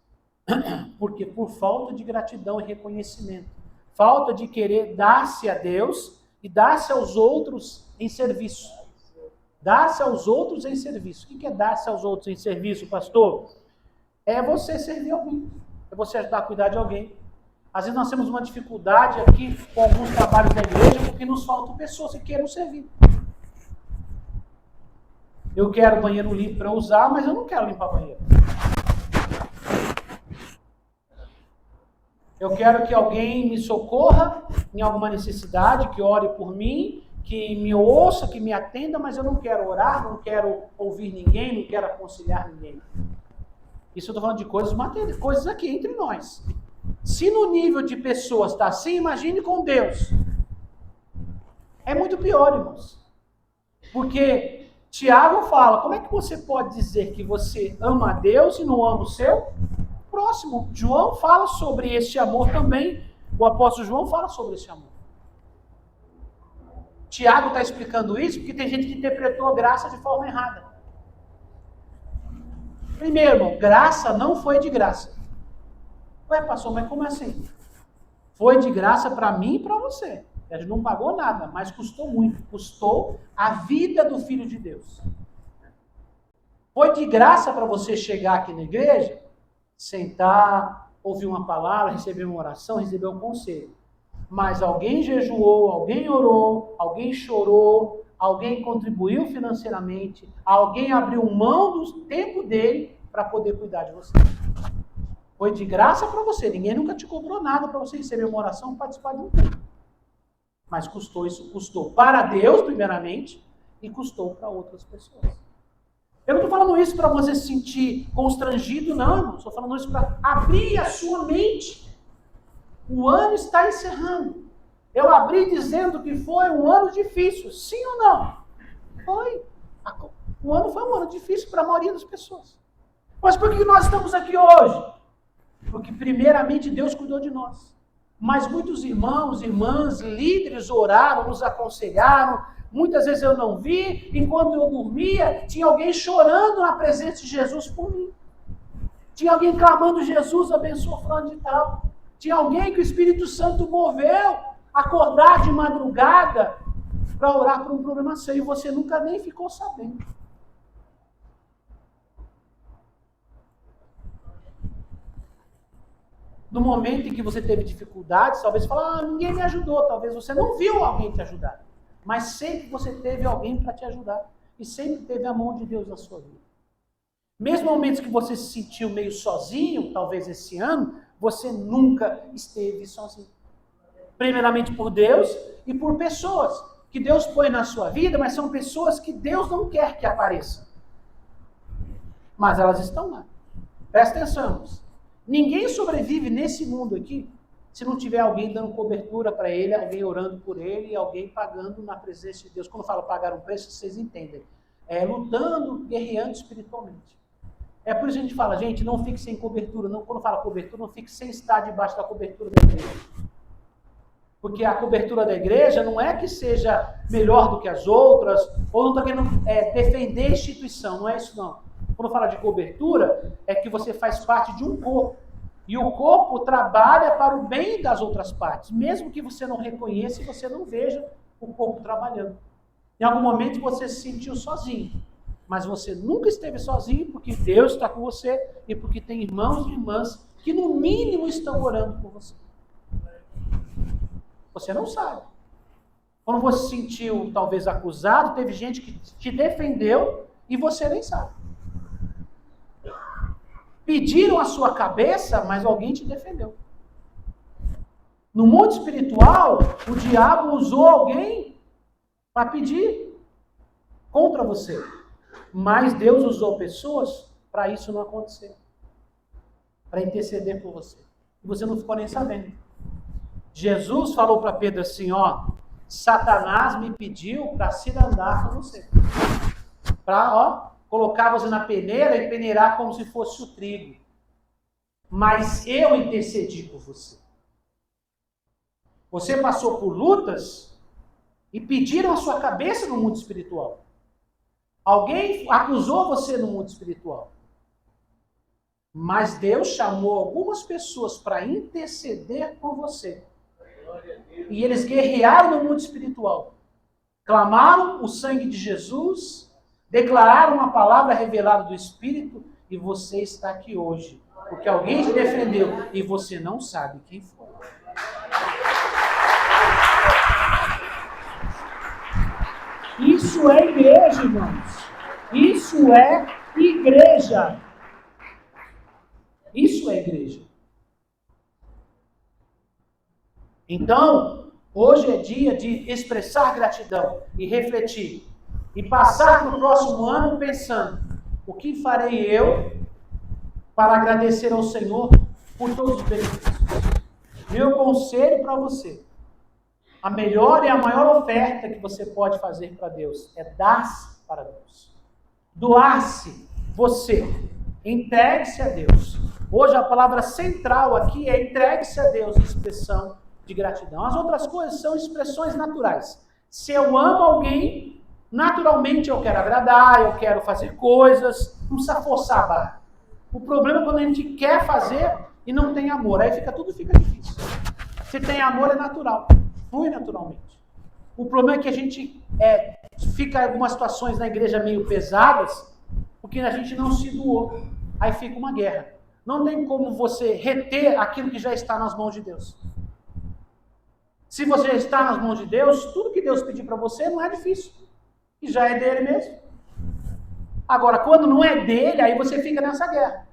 S1: porque por falta de gratidão e reconhecimento. Falta de querer dar-se a Deus e dar-se aos outros em serviço. Dar-se aos outros em serviço. O que é dar-se aos outros em serviço, pastor? É você servir alguém. É é você ajudar a cuidar de alguém. Às vezes nós temos uma dificuldade aqui com alguns trabalhos da igreja porque nos faltam pessoas que queiram servir. Eu quero banheiro limpo para usar, mas eu não quero limpar banheiro. Eu quero que alguém me socorra em alguma necessidade, que ore por mim, que me ouça, que me atenda, mas eu não quero orar, não quero ouvir ninguém, não quero aconselhar ninguém. Isso eu estou falando de coisas materiais, coisas aqui entre nós. Se no nível de pessoas está assim, imagine com Deus. É muito pior, irmãos. Porque Tiago fala, como é que você pode dizer que você ama a Deus e não ama o seu próximo? João fala sobre esse amor também. O apóstolo João fala sobre esse amor. Tiago está explicando isso porque tem gente que interpretou a graça de forma errada. Primeiro, irmão, graça não foi de graça. Ué, pastor, mas como assim? Foi de graça para mim e para você. A gente não pagou nada, mas custou muito. Custou a vida do Filho de Deus. Foi de graça para você chegar aqui na igreja, sentar, ouvir uma palavra, receber uma oração, receber um conselho. Mas alguém jejuou, alguém orou, alguém chorou, alguém contribuiu financeiramente, alguém abriu mão do tempo dele para poder cuidar de você. Foi de graça para você. Ninguém nunca te cobrou nada para você receber uma oração e participar de um culto. Mas custou isso, custou para Deus, primeiramente, e custou para outras pessoas. Eu não estou falando isso para você se sentir constrangido, não. Estou falando isso para abrir a sua mente. O ano está encerrando. Eu abri dizendo que foi um ano difícil. Sim ou não? Foi. O ano foi um ano difícil para a maioria das pessoas. Mas por que nós estamos aqui hoje? Porque primeiramente Deus cuidou de nós. Mas muitos irmãos, irmãs, líderes oraram, nos aconselharam. Muitas vezes eu não vi. Enquanto eu dormia, tinha alguém chorando na presença de Jesus por mim. Tinha alguém clamando, Jesus abençoa fulano de tal. Tinha alguém que o Espírito Santo moveu acordar de madrugada para orar por um problema seu. E você nunca nem ficou sabendo. No momento em que você teve dificuldades, talvez você fale, ninguém me ajudou. Talvez você não viu alguém te ajudar. Mas sempre você teve alguém para te ajudar. E sempre teve a mão de Deus na sua vida. Mesmo momentos que você se sentiu meio sozinho, talvez esse ano, você nunca esteve sozinho. Primeiramente por Deus e por pessoas que Deus põe na sua vida, mas são pessoas que Deus não quer que apareçam. Mas elas estão lá. Presta atenção, irmãos. Ninguém sobrevive nesse mundo aqui se não tiver alguém dando cobertura para ele, alguém orando por ele e alguém pagando na presença de Deus. Quando eu falo pagar um preço, vocês entendem. Lutando, guerreando espiritualmente. É por isso que a gente fala, gente, não fique sem cobertura. Não, quando fala cobertura, não fique sem estar debaixo da cobertura da igreja. Porque a cobertura da igreja não é que seja melhor do que as outras, ou não está querendo defender a instituição, não é isso não. Quando fala de cobertura, é que você faz parte de um corpo. E o corpo trabalha para o bem das outras partes, mesmo que você não reconheça e você não veja o corpo trabalhando. Em algum momento você se sentiu sozinho, mas você nunca esteve sozinho porque Deus está com você e porque tem irmãos e irmãs que no mínimo estão orando por você. Você não sabe. Quando você se sentiu talvez acusado, teve gente que te defendeu e você nem sabe. Pediram a sua cabeça, mas alguém te defendeu. No mundo espiritual, o diabo usou alguém para pedir contra você. Mas Deus usou pessoas para isso não acontecer. Para interceder por você. E você não ficou nem sabendo. Jesus falou para Pedro assim, Satanás me pediu para se andar com você. Para, colocar você na peneira e peneirar como se fosse o trigo. Mas eu intercedi por você. Você passou por lutas e pediram a sua cabeça no mundo espiritual. Alguém acusou você no mundo espiritual. Mas Deus chamou algumas pessoas para interceder por você. E eles guerrearam no mundo espiritual. Clamaram o sangue de Jesus, declararam uma palavra revelada do Espírito, e você está aqui hoje, Porque alguém te defendeu e você não sabe quem foi. Isso é igreja, irmãos. Isso é igreja. Isso é igreja. Então, hoje é dia de expressar gratidão e refletir. E passar para o próximo ano pensando: o que farei eu para agradecer ao Senhor por todos os benefícios? Meu conselho para você: a melhor e a maior oferta que você pode fazer para Deus é dar-se para Deus. Doar-se, você. Entregue-se a Deus. Hoje a palavra central aqui é entregue-se a Deus, expressão de gratidão. As outras coisas são expressões naturais. Se eu amo alguém, naturalmente eu quero agradar, eu quero fazer coisas, não precisa forçar a barra. O problema é quando a gente quer fazer e não tem amor, aí tudo fica difícil. Se tem amor, é natural, flui naturalmente. O problema é que a gente fica em algumas situações na igreja meio pesadas, porque a gente não se doou. Aí fica uma guerra. Não tem como você reter aquilo que já está nas mãos de Deus. Se você já está nas mãos de Deus, tudo que Deus pedir para você não é difícil. E já é dele mesmo. Agora, quando não é dele, aí você fica nessa guerra.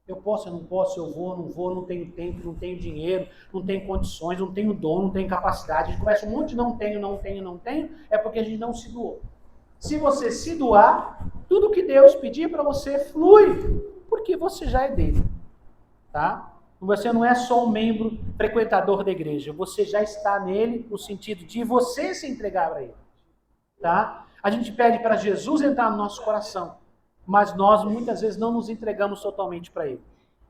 S1: Eu posso, eu não posso, eu vou, não tenho tempo, não tenho dinheiro, não tenho condições, não tenho dom, não tenho capacidade. A gente conversa um monte de não tenho, é porque a gente não se doou. Se você se doar, tudo que Deus pedir para você flui, porque você já é dele. Tá? Você não é só um membro frequentador da igreja, você já está nele no sentido de você se entregar a ele. Tá? A gente pede para Jesus entrar no nosso coração, mas nós muitas vezes não nos entregamos totalmente para ele.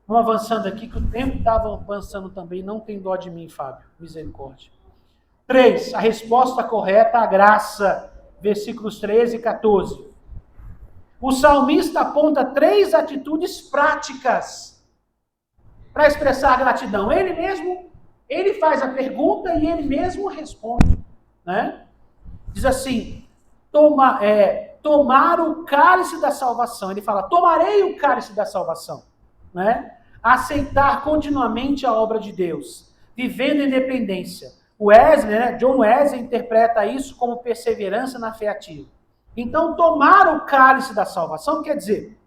S1: Vamos avançando aqui, que o tempo estava avançando também, não tem dó de mim, Fábio, misericórdia. 3, a resposta correta, a graça, versículos 13 e 14. O salmista aponta 3 atitudes práticas para expressar gratidão. Ele faz a pergunta e ele mesmo responde. Né? Diz assim, tomar o cálice da salvação. Ele fala, tomarei o cálice da salvação. Né? Aceitar continuamente a obra de Deus, vivendo em dependência. John Wesley interpreta isso como perseverança na fé ativa. Então, tomar o cálice da salvação quer dizer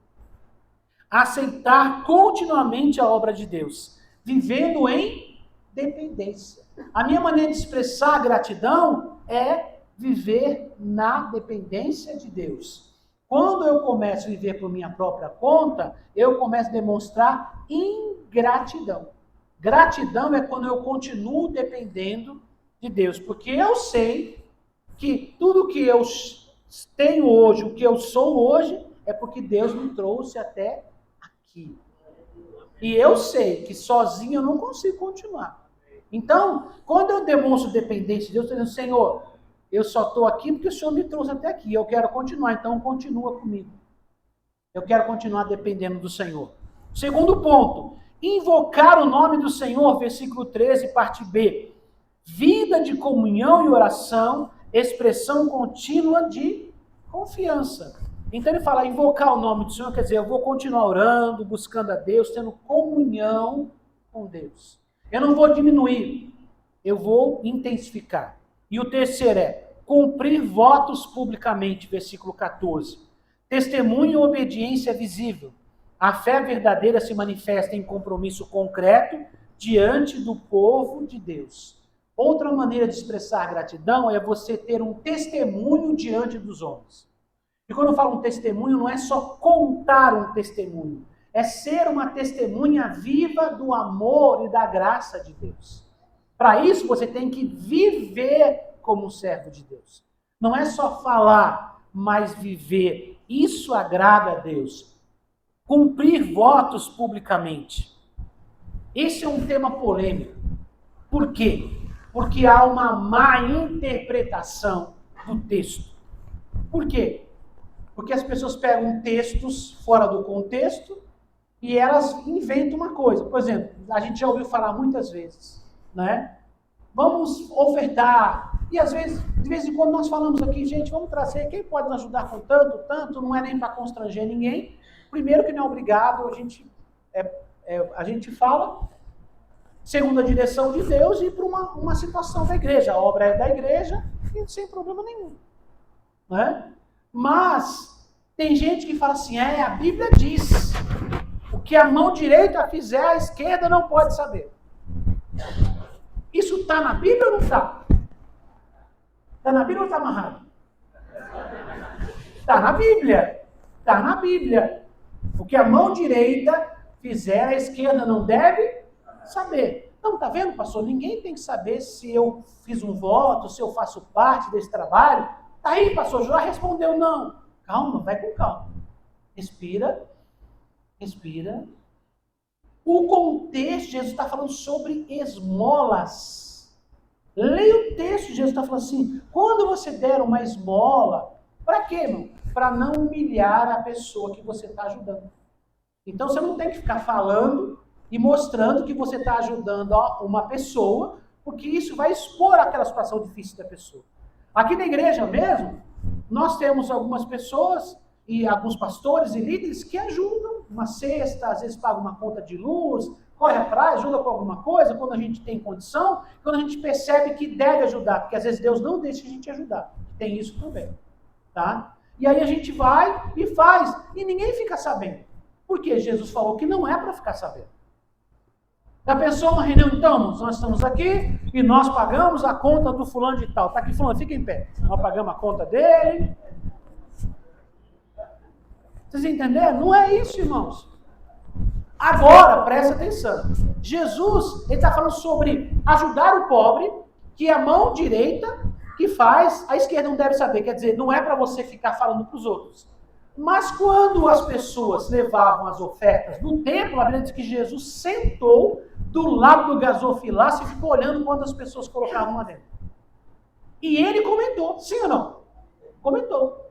S1: aceitar continuamente a obra de Deus, vivendo em dependência. A minha maneira de expressar gratidão é viver na dependência de Deus. Quando eu começo a viver por minha própria conta, eu começo a demonstrar ingratidão. Gratidão é quando eu continuo dependendo de Deus, porque eu sei que tudo que eu tenho hoje, o que eu sou hoje, é porque Deus me trouxe até aqui. E eu sei que sozinho eu não consigo continuar. Então, quando eu demonstro dependência de Deus, eu estou dizendo, Senhor, eu só estou aqui porque o Senhor me trouxe até aqui. Eu quero continuar, então continua comigo. Eu quero continuar dependendo do Senhor. Segundo ponto, invocar o nome do Senhor, versículo 13, parte B. Vida de comunhão e oração, expressão contínua de confiança. Então ele fala, invocar o nome do Senhor, quer dizer, eu vou continuar orando, buscando a Deus, tendo comunhão com Deus. Eu não vou diminuir, eu vou intensificar. E o terceiro é, cumprir votos publicamente, versículo 14. Testemunho e obediência visível. A fé verdadeira se manifesta em compromisso concreto diante do povo de Deus. Outra maneira de expressar gratidão é você ter um testemunho diante dos homens. E quando eu falo um testemunho, não é só contar um testemunho, é ser uma testemunha viva do amor e da graça de Deus. Para isso, você tem que viver como um servo de Deus. Não é só falar, mas viver. Isso agrada a Deus. Cumprir votos publicamente. Esse é um tema polêmico. Por quê? Porque há uma má interpretação do texto. Por quê? Porque as pessoas pegam textos fora do contexto e elas inventam uma coisa. Por exemplo, a gente já ouviu falar muitas vezes, né? Vamos ofertar. E às vezes, de vez em quando nós falamos aqui, gente, vamos trazer, quem pode nos ajudar com tanto, não é nem para constranger ninguém. Primeiro que não é obrigado, a gente a gente fala segundo a direção de Deus e para uma situação da igreja. A obra é da igreja e sem problema nenhum. Né? Mas tem gente que fala assim, a Bíblia diz, o que a mão direita fizer, a esquerda não pode saber. Isso está na Bíblia ou não está? Está na Bíblia ou está amarrado? Está na Bíblia. Está na Bíblia. O que a mão direita fizer, a esquerda não deve saber. Então, tá vendo, pastor? Ninguém tem que saber se eu fiz um voto, se eu faço parte desse trabalho. Tá aí, pastor, já respondeu não. Calma, vai com calma. Respira. Respira. O contexto, Jesus está falando sobre esmolas. Leia o texto, Jesus está falando assim, quando você der uma esmola, para quê, irmão? Para não humilhar a pessoa que você está ajudando. Então você não tem que ficar falando e mostrando que você está ajudando uma pessoa, porque isso vai expor aquela situação difícil da pessoa. Aqui na igreja mesmo, nós temos algumas pessoas e alguns pastores e líderes que ajudam uma cesta, às vezes pagam uma conta de luz, corre atrás, ajuda com alguma coisa, quando a gente tem condição, quando a gente percebe que deve ajudar, porque às vezes Deus não deixa a gente ajudar. Tem isso também. Tá? E aí a gente vai e faz, e ninguém fica sabendo. Porque Jesus falou que não é para ficar sabendo. Já pensou uma reunião, então, nós estamos aqui e nós pagamos a conta do fulano de tal. Está aqui fulano, fica em pé. Nós pagamos a conta dele. Vocês entenderam? Não é isso, irmãos. Agora, presta atenção. Jesus, ele está falando sobre ajudar o pobre, que é a mão direita que faz, a esquerda não deve saber. Quer dizer, não é para você ficar falando para os outros. Mas quando as pessoas levavam as ofertas no templo, a Bíblia diz que Jesus sentou do lado do gasofilaço e ficou olhando quando as pessoas colocavam lá dentro. E ele comentou, sim ou não? Comentou.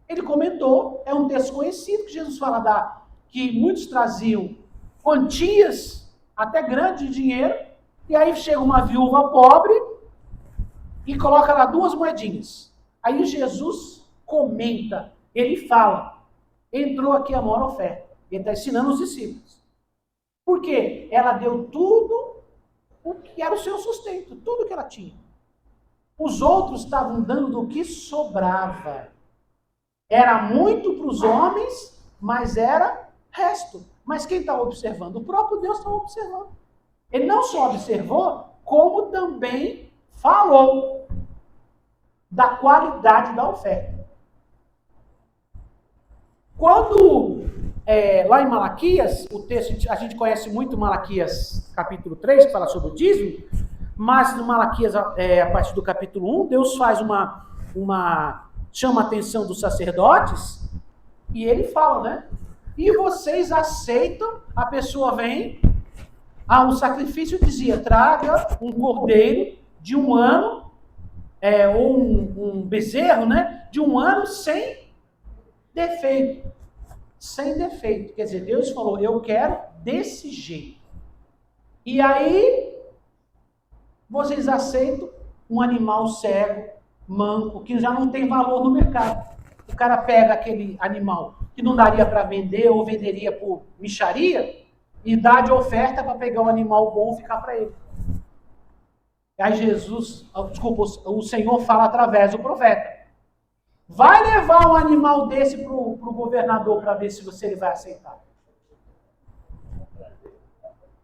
S1: Ele comentou, é um texto conhecido que Jesus fala que muitos traziam quantias até grandes de dinheiro, e aí chega uma viúva pobre e coloca lá 2 moedinhas. Aí Jesus comenta, ele fala, entrou aqui a maior oferta. Ele está ensinando os discípulos. Por quê? Ela deu tudo o que era o seu sustento, tudo que ela tinha. Os outros estavam dando do que sobrava. Era muito para os homens, mas era resto. Mas quem estava observando? O próprio Deus estava observando. Ele não só observou, como também falou da qualidade da oferta. Quando, lá em Malaquias, o texto, a gente conhece muito Malaquias capítulo 3, que fala sobre o dízimo, mas no Malaquias, a partir do capítulo 1, Deus faz chama a atenção dos sacerdotes, e ele fala, né? E vocês aceitam, a pessoa vem, um sacrifício dizia, traga um cordeiro de 1 ano, ou um bezerro, né? De 1 ano sem defeito. Sem defeito. Quer dizer, Deus falou, eu quero desse jeito. E aí, vocês aceitam um animal cego, manco, que já não tem valor no mercado. O cara pega aquele animal que não daria para vender ou venderia por mixaria e dá de oferta para pegar um animal bom e ficar para ele. Aí o Senhor fala através do profeta. Vai levar um animal desse para o governador para ver se ele vai aceitar.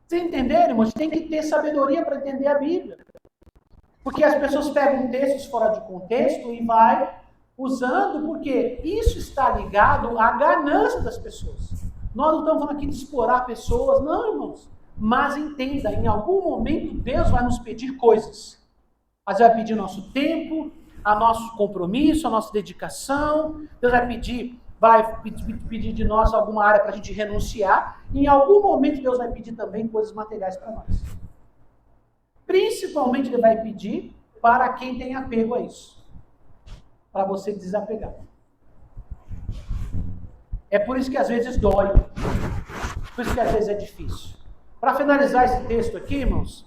S1: Vocês entenderam, irmãos? Tem que ter sabedoria para entender a Bíblia. Porque as pessoas pegam textos fora de contexto e vai usando, porque isso está ligado à ganância das pessoas. Nós não estamos falando aqui de explorar pessoas, não, irmãos. Mas entenda, em algum momento Deus vai nos pedir coisas. Mas vai pedir nosso tempo, a nosso compromisso, a nossa dedicação. Deus vai pedir de nós alguma área para a gente renunciar. E em algum momento Deus vai pedir também coisas materiais para nós. Principalmente Ele vai pedir para quem tem apego a isso. Para você desapegar. É por isso que às vezes dói. Por isso que às vezes é difícil. Para finalizar esse texto aqui, irmãos,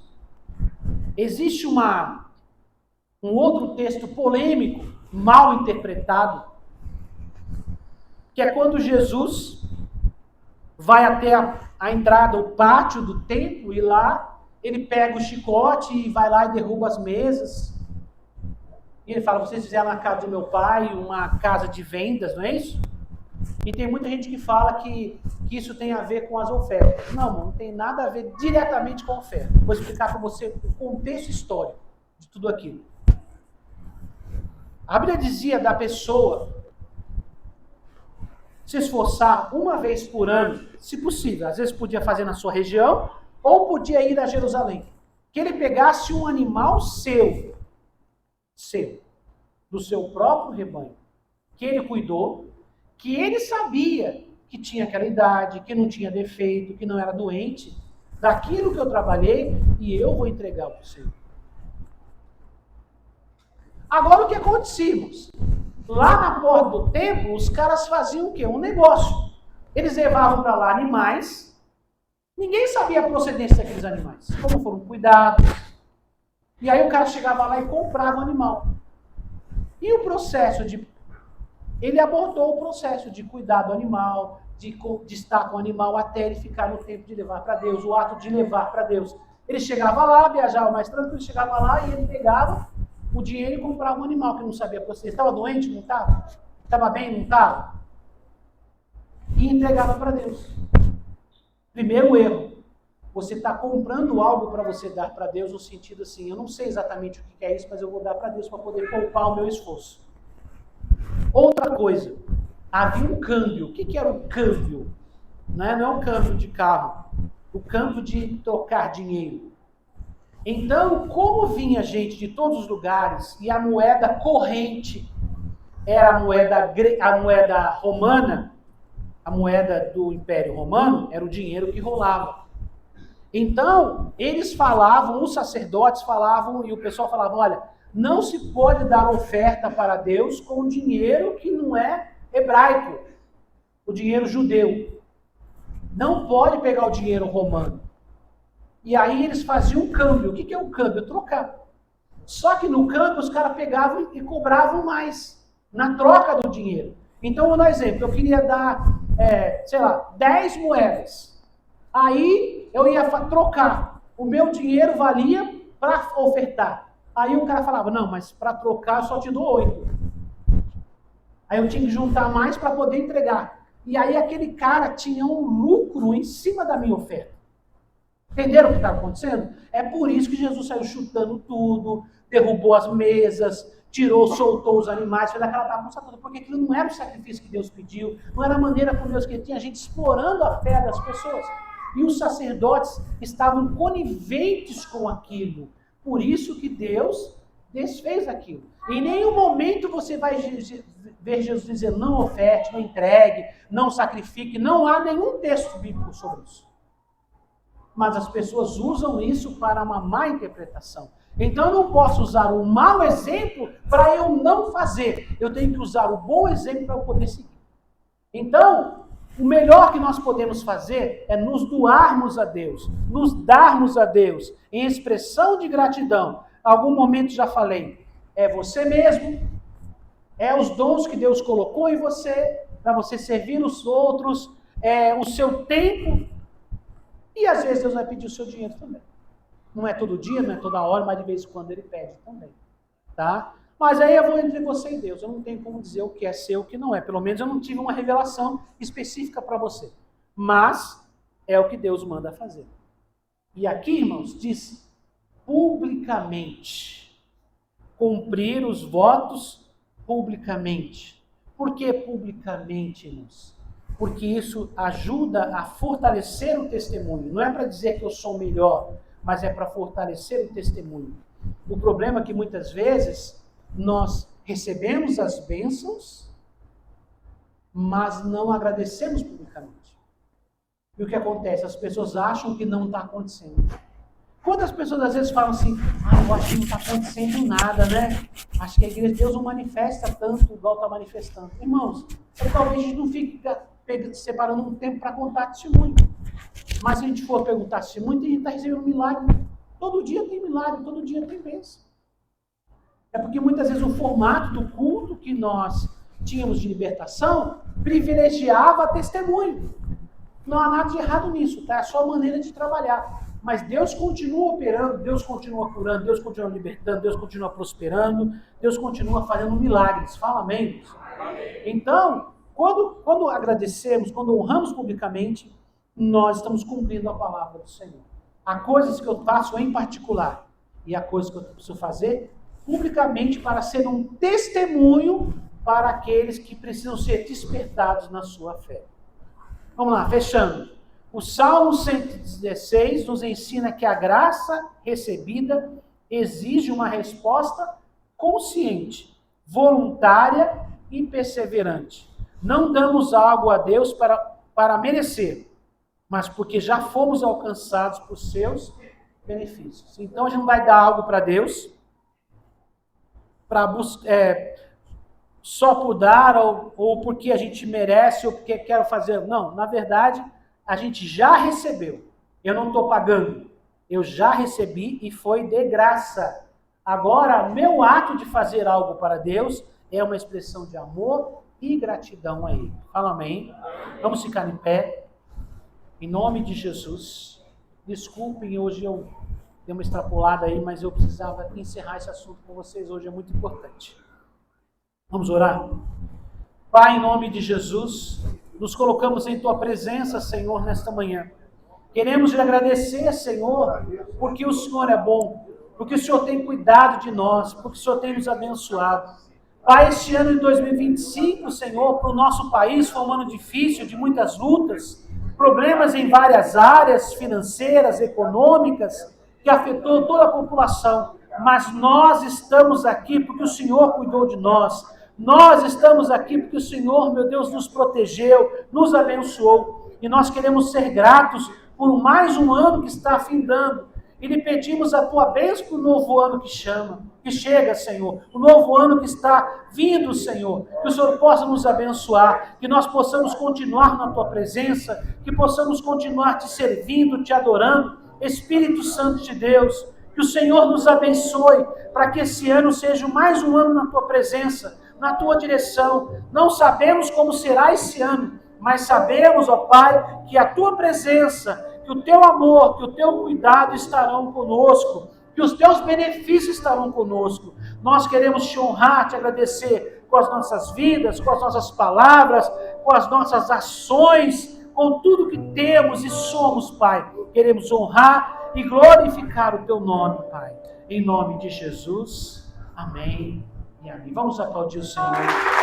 S1: existe um outro texto polêmico, mal interpretado, que é quando Jesus vai até a entrada, o pátio do templo, e lá ele pega o chicote e vai lá e derruba as mesas. E ele fala, vocês fizeram na casa do meu pai uma casa de vendas, não é isso? E tem muita gente que fala que isso tem a ver com as ofertas. Não tem nada a ver diretamente com a oferta. Vou explicar para você o contexto histórico de tudo aquilo. A Bíblia dizia da pessoa se esforçar uma vez por ano, se possível, às vezes podia fazer na sua região, ou podia ir a Jerusalém. Que ele pegasse um animal seu, do seu próprio rebanho, que ele cuidou, que ele sabia que tinha aquela idade, que não tinha defeito, que não era doente, daquilo que eu trabalhei, e eu vou entregar para o Senhor. Agora o que acontecia? Lá na porta do templo, os caras faziam o quê? Um negócio. Eles levavam para lá animais, ninguém sabia a procedência daqueles animais, como foram cuidados. E aí o cara chegava lá e comprava o animal. E o processo ele abordou o processo de cuidar do animal, de estar com o animal até ele ficar no tempo de levar para Deus, o ato de levar para Deus. Ele chegava lá, viajava mais tranquilo, chegava lá e ele pegava o dinheiro e comprava um animal que não sabia proceder. Estava doente? Não estava? Estava bem? Não estava? E entregava para Deus. Primeiro erro. Você está comprando algo para você dar para Deus no sentido assim, eu não sei exatamente o que é isso, mas eu vou dar para Deus para poder poupar o meu esforço. Outra coisa, havia um câmbio. O que era o câmbio? Não é o câmbio de carro, o câmbio de trocar dinheiro. Então, como vinha gente de todos os lugares e a moeda corrente era a moeda romana, a moeda do Império Romano, era o dinheiro que rolava. Então, eles falavam, os sacerdotes falavam, e o pessoal falava, olha, não se pode dar oferta para Deus com dinheiro que não é hebraico, o dinheiro judeu. Não pode pegar o dinheiro romano. E aí eles faziam um câmbio. O que é o câmbio? Trocar. Só que no câmbio os caras pegavam e cobravam mais, na troca do dinheiro. Então, vou dar um exemplo. Eu queria dar, 10 moedas. Aí eu ia trocar. O meu dinheiro valia para ofertar. Aí o cara falava, não, mas para trocar eu só te dou 8. Aí eu tinha que juntar mais para poder entregar. E aí aquele cara tinha um lucro em cima da minha oferta. Entenderam o que está acontecendo? É por isso que Jesus saiu chutando tudo, derrubou as mesas, soltou os animais, fez aquela bagunça toda, porque aquilo não era o sacrifício que Deus pediu, não era a maneira como Deus queria, tinha gente explorando a fé das pessoas. E os sacerdotes estavam coniventes com aquilo. Por isso que Deus desfez aquilo. Em nenhum momento você vai ver Jesus dizendo, não oferte, não entregue, não sacrifique. Não há nenhum texto bíblico sobre isso. Mas as pessoas usam isso para uma má interpretação. Então eu não posso usar o mau exemplo para eu não fazer. Eu tenho que usar o bom exemplo para eu poder seguir. Então, o melhor que nós podemos fazer é nos doarmos a Deus, nos darmos a Deus em expressão de gratidão. Algum momento já falei, é você mesmo, é os dons que Deus colocou em você, para você servir os outros, é o seu tempo, e às vezes Deus vai pedir o seu dinheiro também. Não é todo dia, não é toda hora, mas de vez em quando Ele pede também, tá? Mas aí eu vou entre você e Deus, eu não tenho como dizer o que é seu e o que não é. Pelo menos eu não tive uma revelação específica para você. Mas é o que Deus manda fazer. E aqui, irmãos, diz publicamente. Cumprir os votos publicamente. Por que publicamente, irmãos? Porque isso ajuda a fortalecer o testemunho. Não é para dizer que eu sou melhor, mas é para fortalecer o testemunho. O problema é que muitas vezes nós recebemos as bênçãos, mas não agradecemos publicamente. E o que acontece? As pessoas acham que não está acontecendo. Quantas pessoas às vezes falam assim, eu acho que não está acontecendo nada, né? Acho que a igreja de Deus não manifesta tanto igual está manifestando. Irmãos, talvez a gente não fique separando um tempo para contar testemunho. Mas se a gente for perguntar testemunho, a gente está recebendo milagre. Todo dia tem milagre, todo dia tem bênção. É porque muitas vezes o formato do culto que nós tínhamos de libertação privilegiava testemunho. Não há nada de errado nisso, tá? É só a maneira de trabalhar. Mas Deus continua operando, Deus continua curando, Deus continua libertando, Deus continua prosperando, Deus continua fazendo milagres. Fala amém? Então, quando agradecemos, quando honramos publicamente, nós estamos cumprindo a palavra do Senhor. Há coisas que eu faço em particular e há coisas que eu preciso fazer publicamente para ser um testemunho para aqueles que precisam ser despertados na sua fé. Vamos lá, fechando. O Salmo 116 nos ensina que a graça recebida exige uma resposta consciente, voluntária e perseverante. Não damos algo a Deus para merecer, mas porque já fomos alcançados por seus benefícios. Então a gente não vai dar algo para Deus só por dar, ou porque a gente merece, ou porque quero fazer. Não, na verdade, a gente já recebeu. Eu não estou pagando. Eu já recebi e foi de graça. Agora, meu ato de fazer algo para Deus é uma expressão de amor e gratidão a Ele. Fala amém. Vamos ficar em pé. Em nome de Jesus. Desculpem, hoje eu dei uma extrapolada aí, mas eu precisava encerrar esse assunto com vocês. Hoje é muito importante. Vamos orar? Pai, em nome de Jesus, nos colocamos em Tua presença, Senhor, nesta manhã. Queremos lhe agradecer, Senhor, porque o Senhor é bom, porque o Senhor tem cuidado de nós, porque o Senhor tem nos abençoado. Pai, este ano de 2025, Senhor, para o nosso país foi um ano difícil, de muitas lutas, problemas em várias áreas financeiras, econômicas, que afetou toda a população. Mas nós estamos aqui porque o Senhor cuidou de nós. Nós estamos aqui porque o Senhor, meu Deus, nos protegeu, nos abençoou. E nós queremos ser gratos por mais um ano que está findando. E lhe pedimos a Tua bênção para o novo ano que chega, Senhor. O novo ano que está vindo, Senhor. Que o Senhor possa nos abençoar. Que nós possamos continuar na Tua presença. Que possamos continuar Te servindo, Te adorando. Espírito Santo de Deus, que o Senhor nos abençoe para que esse ano seja mais um ano na Tua presença, na Tua direção. Não sabemos como será esse ano, mas sabemos, ó Pai, que a Tua presença, que o Teu amor, que o Teu cuidado estarão conosco, que os Teus benefícios estarão conosco. Nós queremos Te honrar, Te agradecer com as nossas vidas, com as nossas palavras, com as nossas ações, com tudo que temos e somos, Pai. Queremos honrar e glorificar o Teu nome, Pai. Em nome de Jesus. Amém e amém. Vamos aplaudir o Senhor.